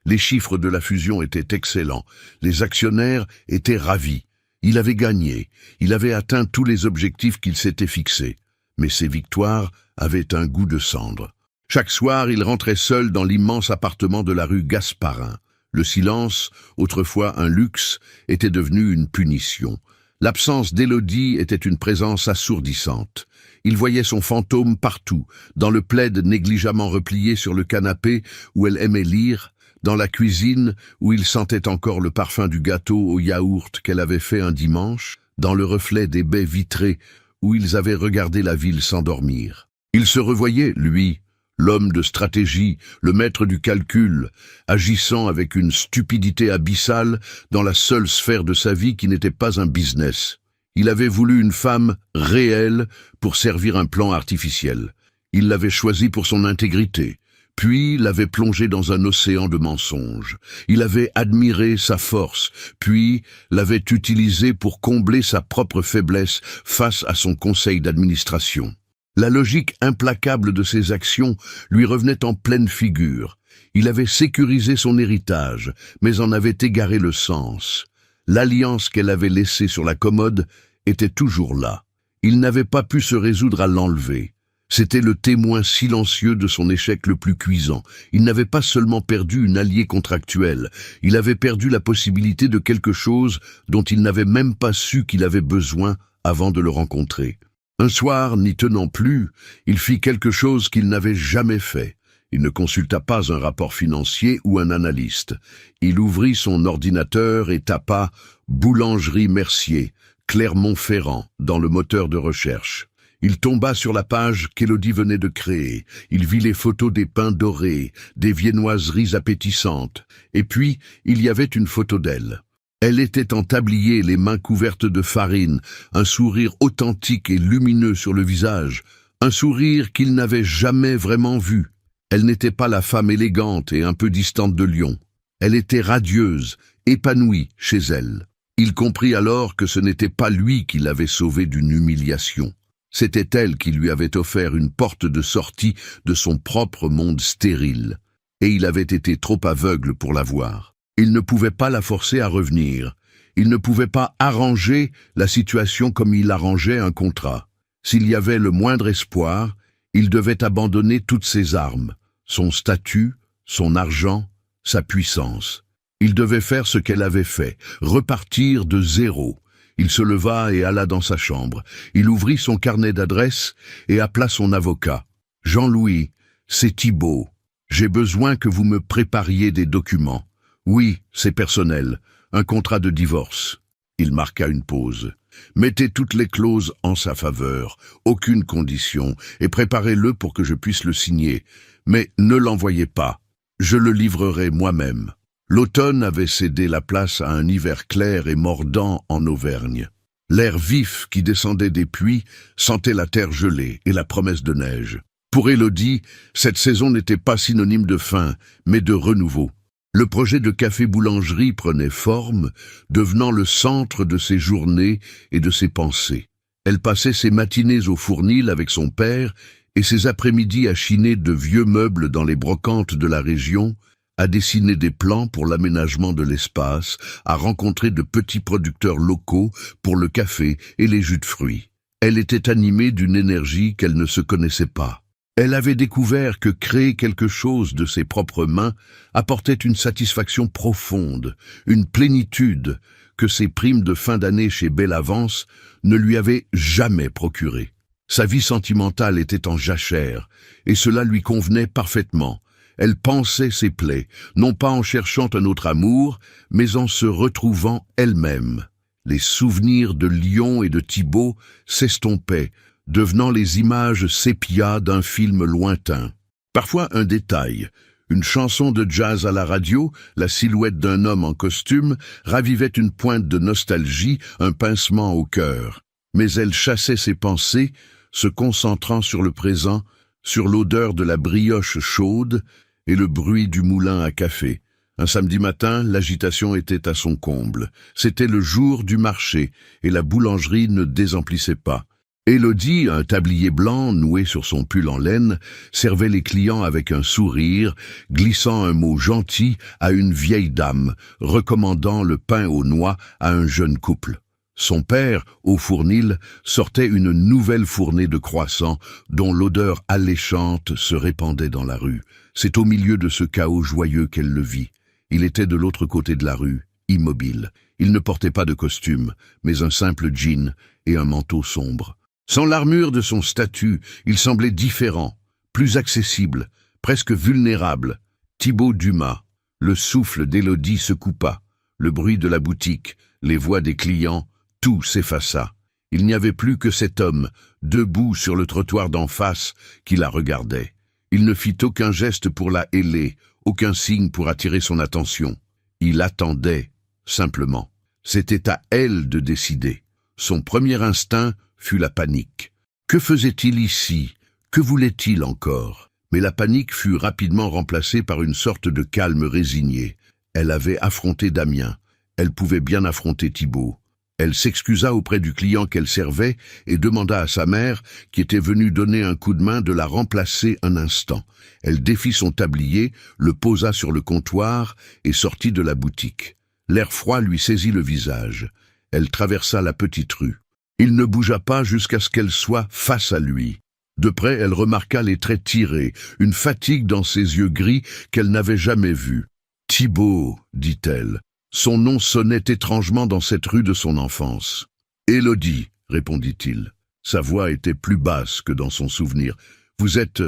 Les chiffres de la fusion étaient excellents. Les actionnaires étaient ravis. Il avait gagné. Il avait atteint tous les objectifs qu'il s'était fixés. Mais ses victoires avaient un goût de cendre. Chaque soir, il rentrait seul dans l'immense appartement de la rue Gasparin. Le silence, autrefois un luxe, était devenu une punition. L'absence d'Élodie était une présence assourdissante. Il voyait son fantôme partout, dans le plaid négligemment replié sur le canapé où elle aimait lire, dans la cuisine où il sentait encore le parfum du gâteau au yaourt qu'elle avait fait un dimanche, dans le reflet des baies vitrées où ils avaient regardé la ville s'endormir. Il se revoyait, lui, l'homme de stratégie, le maître du calcul, agissant avec une stupidité abyssale dans la seule sphère de sa vie qui n'était pas un business. Il avait voulu une femme réelle pour servir un plan artificiel. Il l'avait choisie pour son intégrité, puis l'avait plongée dans un océan de mensonges. Il avait admiré sa force, puis l'avait utilisée pour combler sa propre faiblesse face à son conseil d'administration. La logique implacable de ses actions lui revenait en pleine figure. Il avait sécurisé son héritage, mais en avait égaré le sens. L'alliance qu'elle avait laissée sur la commode était toujours là. Il n'avait pas pu se résoudre à l'enlever. C'était le témoin silencieux de son échec le plus cuisant. Il n'avait pas seulement perdu une alliée contractuelle, il avait perdu la possibilité de quelque chose dont il n'avait même pas su qu'il avait besoin avant de le rencontrer. Un soir, n'y tenant plus, il fit quelque chose qu'il n'avait jamais fait. Il ne consulta pas un rapport financier ou un analyste. Il ouvrit son ordinateur et tapa « Boulangerie Mercier, Clermont-Ferrand » dans le moteur de recherche. Il tomba sur la page qu'Élodie venait de créer. Il vit les photos des pains dorés, des viennoiseries appétissantes. Et puis, il y avait une photo d'elle. Elle était en tablier, les mains couvertes de farine, un sourire authentique et lumineux sur le visage, un sourire qu'il n'avait jamais vraiment vu. Elle n'était pas la femme élégante et un peu distante de Lyon. Elle était radieuse, épanouie chez elle. Il comprit alors que ce n'était pas lui qui l'avait sauvée d'une humiliation. C'était elle qui lui avait offert une porte de sortie de son propre monde stérile. Et il avait été trop aveugle pour la voir. Il ne pouvait pas la forcer à revenir. Il ne pouvait pas arranger la situation comme il arrangeait un contrat. S'il y avait le moindre espoir, il devait abandonner toutes ses armes, son statut, son argent, sa puissance. Il devait faire ce qu'elle avait fait, repartir de zéro. Il se leva et alla dans sa chambre. Il ouvrit son carnet d'adresses et appela son avocat. « Jean-Louis, c'est Thibaut. J'ai besoin que vous me prépariez des documents. Oui, c'est personnel, un contrat de divorce. » Il marqua une pause. « Mettez toutes les clauses en sa faveur, aucune condition, et préparez-le pour que je puisse le signer. Mais ne l'envoyez pas, je le livrerai moi-même. » L'automne avait cédé la place à un hiver clair et mordant en Auvergne. L'air vif qui descendait des puits sentait la terre gelée et la promesse de neige. Pour Élodie, cette saison n'était pas synonyme de fin, mais de renouveau. Le projet de café-boulangerie prenait forme, devenant le centre de ses journées et de ses pensées. Elle passait ses matinées au fournil avec son père et ses après-midi à chiner de vieux meubles dans les brocantes de la région, à dessiner des plans pour l'aménagement de l'espace, à rencontrer de petits producteurs locaux pour le café et les jus de fruits. Elle était animée d'une énergie qu'elle ne se connaissait pas. Elle avait découvert que créer quelque chose de ses propres mains apportait une satisfaction profonde, une plénitude que ses primes de fin d'année chez Bellavance ne lui avaient jamais procurée. Sa vie sentimentale était en jachère, et cela lui convenait parfaitement. Elle pansait ses plaies, non pas en cherchant un autre amour, mais en se retrouvant elle-même. Les souvenirs de Lyon et de Thibaut s'estompaient, devenant les images sépia d'un film lointain. Parfois un détail, une chanson de jazz à la radio, la silhouette d'un homme en costume, ravivait une pointe de nostalgie, un pincement au cœur. Mais elle chassait ses pensées, se concentrant sur le présent, sur l'odeur de la brioche chaude et le bruit du moulin à café. Un samedi matin, l'agitation était à son comble. C'était le jour du marché et la boulangerie ne désemplissait pas. Élodie, un tablier blanc noué sur son pull en laine, servait les clients avec un sourire, glissant un mot gentil à une vieille dame, recommandant le pain aux noix à un jeune couple. Son père, au fournil, sortait une nouvelle fournée de croissants dont l'odeur alléchante se répandait dans la rue. C'est au milieu de ce chaos joyeux qu'elle le vit. Il était de l'autre côté de la rue, immobile. Il ne portait pas de costume, mais un simple jean et un manteau sombre. Sans l'armure de son statut, il semblait différent, plus accessible, presque vulnérable. Thibaut Dumas. Le souffle d'Élodie se coupa. Le bruit de la boutique, les voix des clients, tout s'effaça. Il n'y avait plus que cet homme, debout sur le trottoir d'en face, qui la regardait. Il ne fit aucun geste pour la héler, aucun signe pour attirer son attention. Il attendait, simplement. C'était à elle de décider. Son premier instinct fut la panique. Que faisait-il ici? Que voulait-il encore? Mais la panique fut rapidement remplacée par une sorte de calme résigné. Elle avait affronté Damien. Elle pouvait bien affronter Thibaut. Elle s'excusa auprès du client qu'elle servait et demanda à sa mère, qui était venue donner un coup de main, de la remplacer un instant. Elle défit son tablier, le posa sur le comptoir et sortit de la boutique. L'air froid lui saisit le visage. Elle traversa la petite rue. Il ne bougea pas jusqu'à ce qu'elle soit face à lui. De près, elle remarqua les traits tirés, une fatigue dans ses yeux gris qu'elle n'avait jamais vue. « Thibaut », dit-elle. Son nom sonnait étrangement dans cette rue de son enfance. « Élodie », répondit-il. Sa voix était plus basse que dans son souvenir. « Vous êtes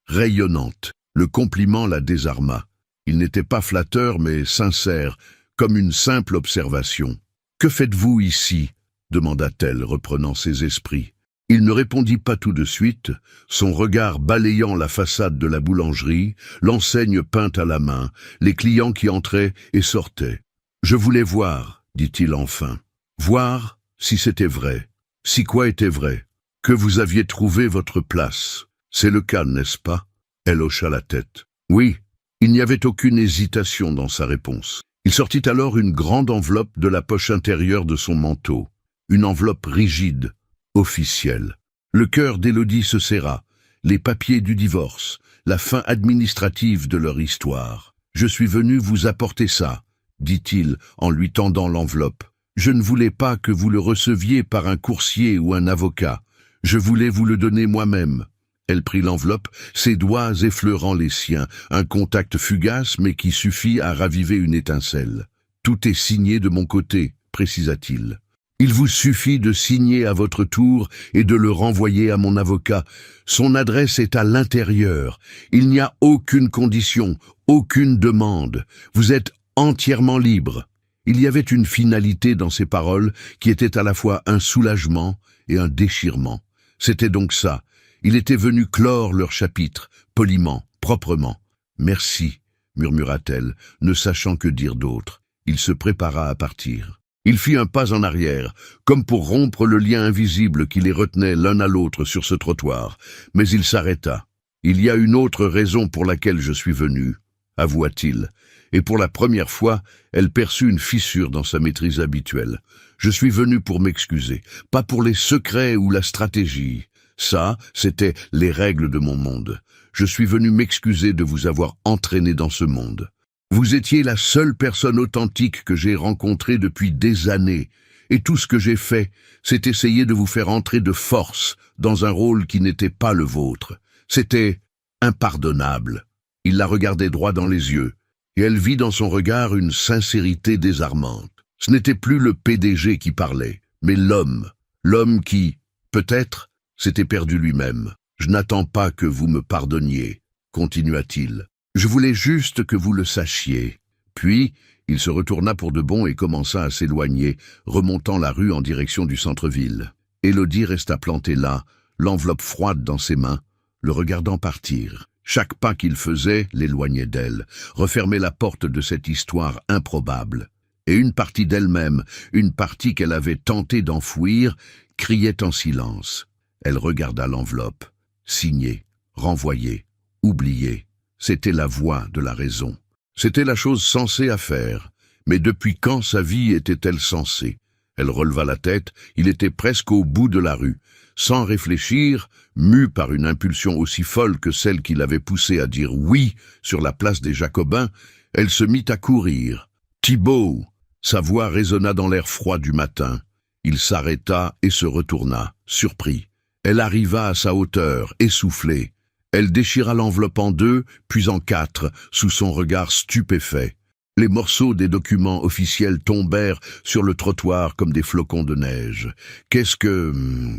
rayonnante. » Le compliment la désarma. Il n'était pas flatteur, mais sincère, comme une simple observation. « Que faites-vous ici ?» demanda-t-elle, reprenant ses esprits. Il ne répondit pas tout de suite, son regard balayant la façade de la boulangerie, l'enseigne peinte à la main, les clients qui entraient et sortaient. « Je voulais voir, dit-il enfin. Voir si c'était vrai. Si quoi était vrai? Que vous aviez trouvé votre place. C'est le cas, n'est-ce pas? » Elle hocha la tête. Oui, il n'y avait aucune hésitation dans sa réponse. Il sortit alors une grande enveloppe de la poche intérieure de son manteau. Une enveloppe rigide, officielle. Le cœur d'Élodie se serra. Les papiers du divorce, la fin administrative de leur histoire. « Je suis venu vous apporter ça, » dit-il en lui tendant l'enveloppe. « Je ne voulais pas que vous le receviez par un coursier ou un avocat. Je voulais vous le donner moi-même. » Elle prit l'enveloppe, ses doigts effleurant les siens, un contact fugace mais qui suffit à raviver une étincelle. « Tout est signé de mon côté, » précisa-t-il. « Il vous suffit de signer à votre tour et de le renvoyer à mon avocat. Son adresse est à l'intérieur. Il n'y a aucune condition, aucune demande. Vous êtes entièrement libre. » Il y avait une finalité dans ces paroles qui était à la fois un soulagement et un déchirement. C'était donc ça. Il était venu clore leur chapitre, poliment, proprement. « Merci », murmura-t-elle, ne sachant que dire d'autre. Il se prépara à partir. Il fit un pas en arrière, comme pour rompre le lien invisible qui les retenait l'un à l'autre sur ce trottoir. Mais il s'arrêta. « Il y a une autre raison pour laquelle je suis venu, » avoua-t-il. Et pour la première fois, elle perçut une fissure dans sa maîtrise habituelle. « Je suis venu pour m'excuser, pas pour les secrets ou la stratégie. Ça, c'était les règles de mon monde. Je suis venu m'excuser de vous avoir entraîné dans ce monde. Vous étiez la seule personne authentique que j'ai rencontrée depuis des années, et tout ce que j'ai fait, c'est essayer de vous faire entrer de force dans un rôle qui n'était pas le vôtre. C'était impardonnable. » Il la regardait droit dans les yeux, et elle vit dans son regard une sincérité désarmante. Ce n'était plus le PDG qui parlait, mais l'homme qui, peut-être, s'était perdu lui-même. « Je n'attends pas que vous me pardonniez, » continua-t-il. « Je voulais juste que vous le sachiez. » Puis, il se retourna pour de bon et commença à s'éloigner, remontant la rue en direction du centre-ville. Élodie resta plantée là, l'enveloppe froide dans ses mains, le regardant partir. Chaque pas qu'il faisait l'éloignait d'elle, refermait la porte de cette histoire improbable. Et une partie d'elle-même, une partie qu'elle avait tenté d'enfouir, criait en silence. Elle regarda l'enveloppe, signée, renvoyée, oubliée. C'était la voix de la raison. C'était la chose sensée à faire. Mais depuis quand sa vie était-elle sensée? Elle releva la tête, il était presque au bout de la rue. Sans réfléchir, mue par une impulsion aussi folle que celle qui l'avait poussée à dire oui sur la place des Jacobins, elle se mit à courir. « Thibault !» Sa voix résonna dans l'air froid du matin. Il s'arrêta et se retourna, surpris. Elle arriva à sa hauteur, essoufflée. Elle déchira l'enveloppe en deux, puis en quatre, sous son regard stupéfait. Les morceaux des documents officiels tombèrent sur le trottoir comme des flocons de neige. « Qu'est-ce que... »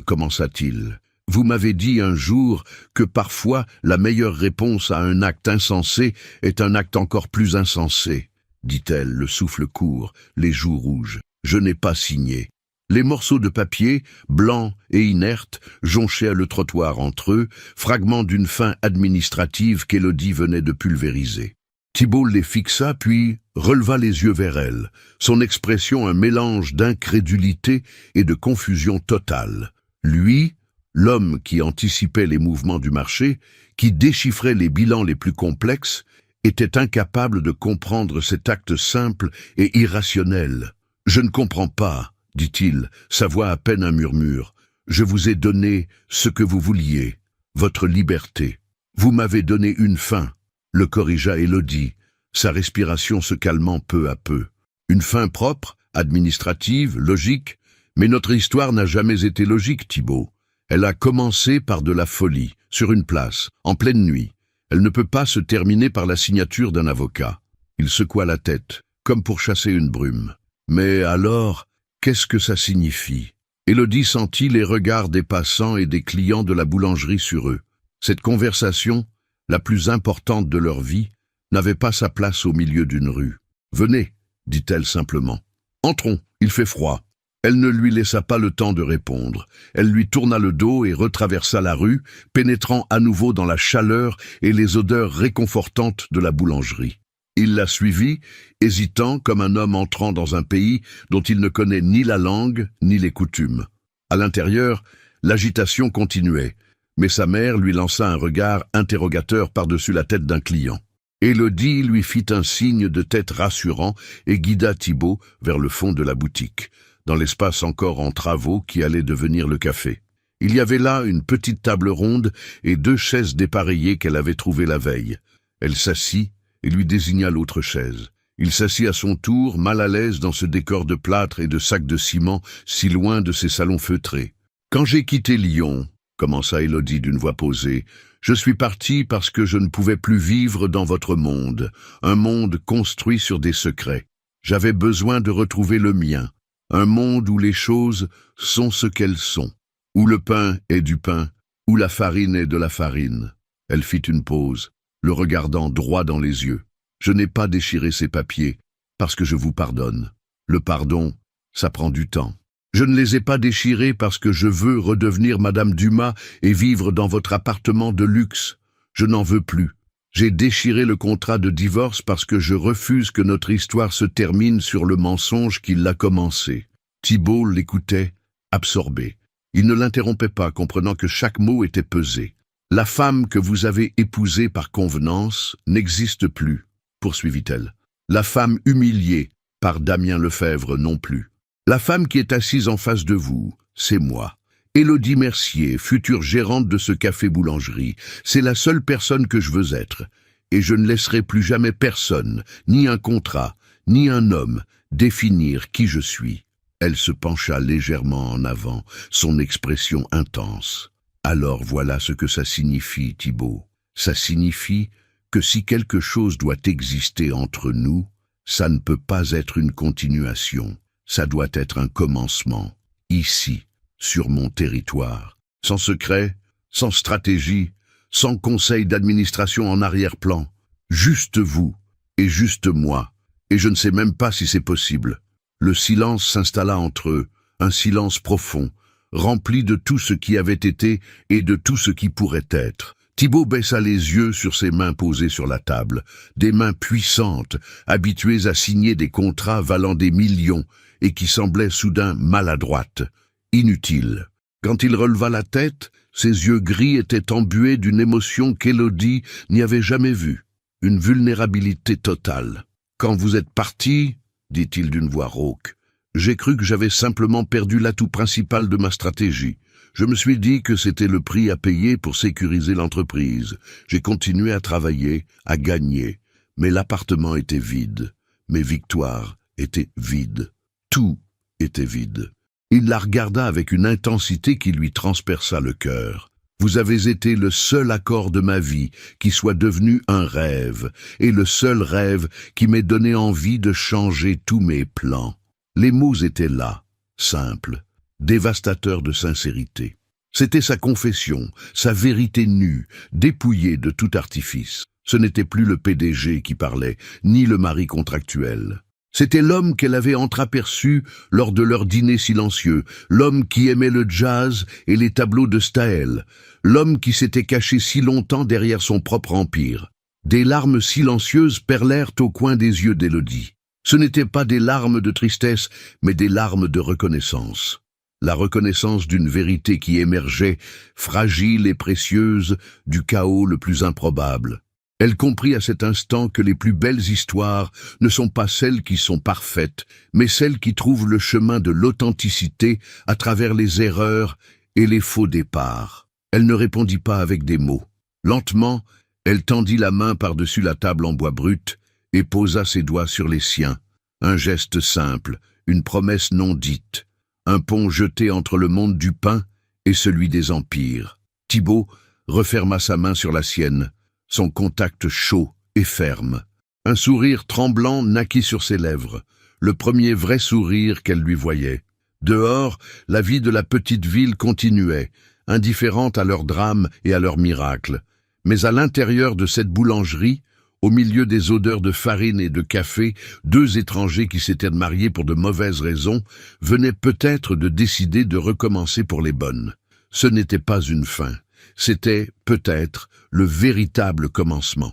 commença-t-il. « Vous m'avez dit un jour que parfois la meilleure réponse à un acte insensé est un acte encore plus insensé, » dit-elle, le souffle court, les joues rouges. « Je n'ai pas signé. » Les morceaux de papier, blancs et inertes, jonchaient le trottoir entre eux, fragments d'une fin administrative qu'Élodie venait de pulvériser. Thibault les fixa, puis releva les yeux vers elle, son expression un mélange d'incrédulité et de confusion totale. Lui, l'homme qui anticipait les mouvements du marché, qui déchiffrait les bilans les plus complexes, était incapable de comprendre cet acte simple et irrationnel. « Je ne comprends pas, » dit-il, sa voix à peine un murmure. « Je vous ai donné ce que vous vouliez, votre liberté. Vous m'avez donné une fin. » Le corrigea Élodie, sa respiration se calmant peu à peu. Une fin propre, administrative, logique, mais notre histoire n'a jamais été logique, Thibault. Elle a commencé par de la folie, sur une place, en pleine nuit. Elle ne peut pas se terminer par la signature d'un avocat. Il secoua la tête, comme pour chasser une brume. Mais alors, qu'est-ce que ça signifie? Élodie sentit les regards des passants et des clients de la boulangerie sur eux. Cette conversation, la plus importante de leur vie, n'avait pas sa place au milieu d'une rue. « Venez, » dit-elle simplement. « Entrons, il fait froid. » Elle ne lui laissa pas le temps de répondre. Elle lui tourna le dos et retraversa la rue, pénétrant à nouveau dans la chaleur et les odeurs réconfortantes de la boulangerie. Il la suivit, hésitant comme un homme entrant dans un pays dont il ne connaît ni la langue ni les coutumes. À l'intérieur, l'agitation continuait, mais sa mère lui lança un regard interrogateur par-dessus la tête d'un client. Élodie lui fit un signe de tête rassurant et guida Thibault vers le fond de la boutique, dans l'espace encore en travaux qui allait devenir le café. Il y avait là une petite table ronde et 2 chaises dépareillées qu'elle avait trouvées la veille. Elle s'assit et lui désigna l'autre chaise. Il s'assit à son tour, mal à l'aise dans ce décor de plâtre et de sacs de ciment, si loin de ses salons feutrés. « Quand j'ai quitté Lyon, » commença Élodie d'une voix posée, « je suis partie parce que je ne pouvais plus vivre dans votre monde, un monde construit sur des secrets. J'avais besoin de retrouver le mien, un monde où les choses sont ce qu'elles sont, où le pain est du pain, où la farine est de la farine. » Elle fit une pause, le regardant droit dans les yeux. « Je n'ai pas déchiré ces papiers, parce que je vous pardonne. Le pardon, ça prend du temps. Je ne les ai pas déchirés parce que je veux redevenir Madame Dumas et vivre dans votre appartement de luxe. Je n'en veux plus. J'ai déchiré le contrat de divorce parce que je refuse que notre histoire se termine sur le mensonge qui l'a commencé. » Thibault l'écoutait, absorbé. Il ne l'interrompait pas, comprenant que chaque mot était pesé. « La femme que vous avez épousée par convenance n'existe plus, » poursuivit-elle. « La femme humiliée par Damien Lefebvre non plus. La femme qui est assise en face de vous, c'est moi. Élodie Mercier, future gérante de ce café-boulangerie. C'est la seule personne que je veux être. Et je ne laisserai plus jamais personne, ni un contrat, ni un homme, définir qui je suis. » Elle se pencha légèrement en avant, son expression intense. « Alors voilà ce que ça signifie, Thibault. Ça signifie que si quelque chose doit exister entre nous, ça ne peut pas être une continuation. Ça doit être un commencement, ici, sur mon territoire. Sans secret, sans stratégie, sans conseil d'administration en arrière-plan. Juste vous et juste moi. Et je ne sais même pas si c'est possible. » Le silence s'installa entre eux, un silence profond, rempli de tout ce qui avait été et de tout ce qui pourrait être. Thibaut baissa les yeux sur ses mains posées sur la table, des mains puissantes, habituées à signer des contrats valant des millions et qui semblaient soudain maladroites, inutiles. Quand il releva la tête, ses yeux gris étaient embués d'une émotion qu'Élodie n'y avait jamais vue, une vulnérabilité totale. « Quand vous êtes parti, dit-il d'une voix rauque, j'ai cru que j'avais simplement perdu l'atout principal de ma stratégie. Je me suis dit que c'était le prix à payer pour sécuriser l'entreprise. J'ai continué à travailler, à gagner, mais l'appartement était vide. Mes victoires étaient vides. Tout était vide. » Il la regarda avec une intensité qui lui transperça le cœur. « Vous avez été le seul accord de ma vie qui soit devenu un rêve, et le seul rêve qui m'ait donné envie de changer tous mes plans. » Les mots étaient là, simples, dévastateurs de sincérité. C'était sa confession, sa vérité nue, dépouillée de tout artifice. Ce n'était plus le PDG qui parlait, ni le mari contractuel. C'était l'homme qu'elle avait entreaperçu lors de leur dîner silencieux, l'homme qui aimait le jazz et les tableaux de Staël, l'homme qui s'était caché si longtemps derrière son propre empire. Des larmes silencieuses perlèrent au coin des yeux d'Élodie. Ce n'étaient pas des larmes de tristesse, mais des larmes de reconnaissance. La reconnaissance d'une vérité qui émergeait, fragile et précieuse, du chaos le plus improbable. Elle comprit à cet instant que les plus belles histoires ne sont pas celles qui sont parfaites, mais celles qui trouvent le chemin de l'authenticité à travers les erreurs et les faux départs. Elle ne répondit pas avec des mots. Lentement, elle tendit la main par-dessus la table en bois brut et posa ses doigts sur les siens. Un geste simple, une promesse non dite, un pont jeté entre le monde du pain et celui des empires. Thibaut referma sa main sur la sienne, son contact chaud et ferme. Un sourire tremblant naquit sur ses lèvres, le premier vrai sourire qu'elle lui voyait. Dehors, la vie de la petite ville continuait, indifférente à leurs drames et à leurs miracles. Mais à l'intérieur de cette boulangerie, au milieu des odeurs de farine et de café, deux étrangers qui s'étaient mariés pour de mauvaises raisons venaient peut-être de décider de recommencer pour les bonnes. Ce n'était pas une fin, c'était, peut-être, le véritable commencement.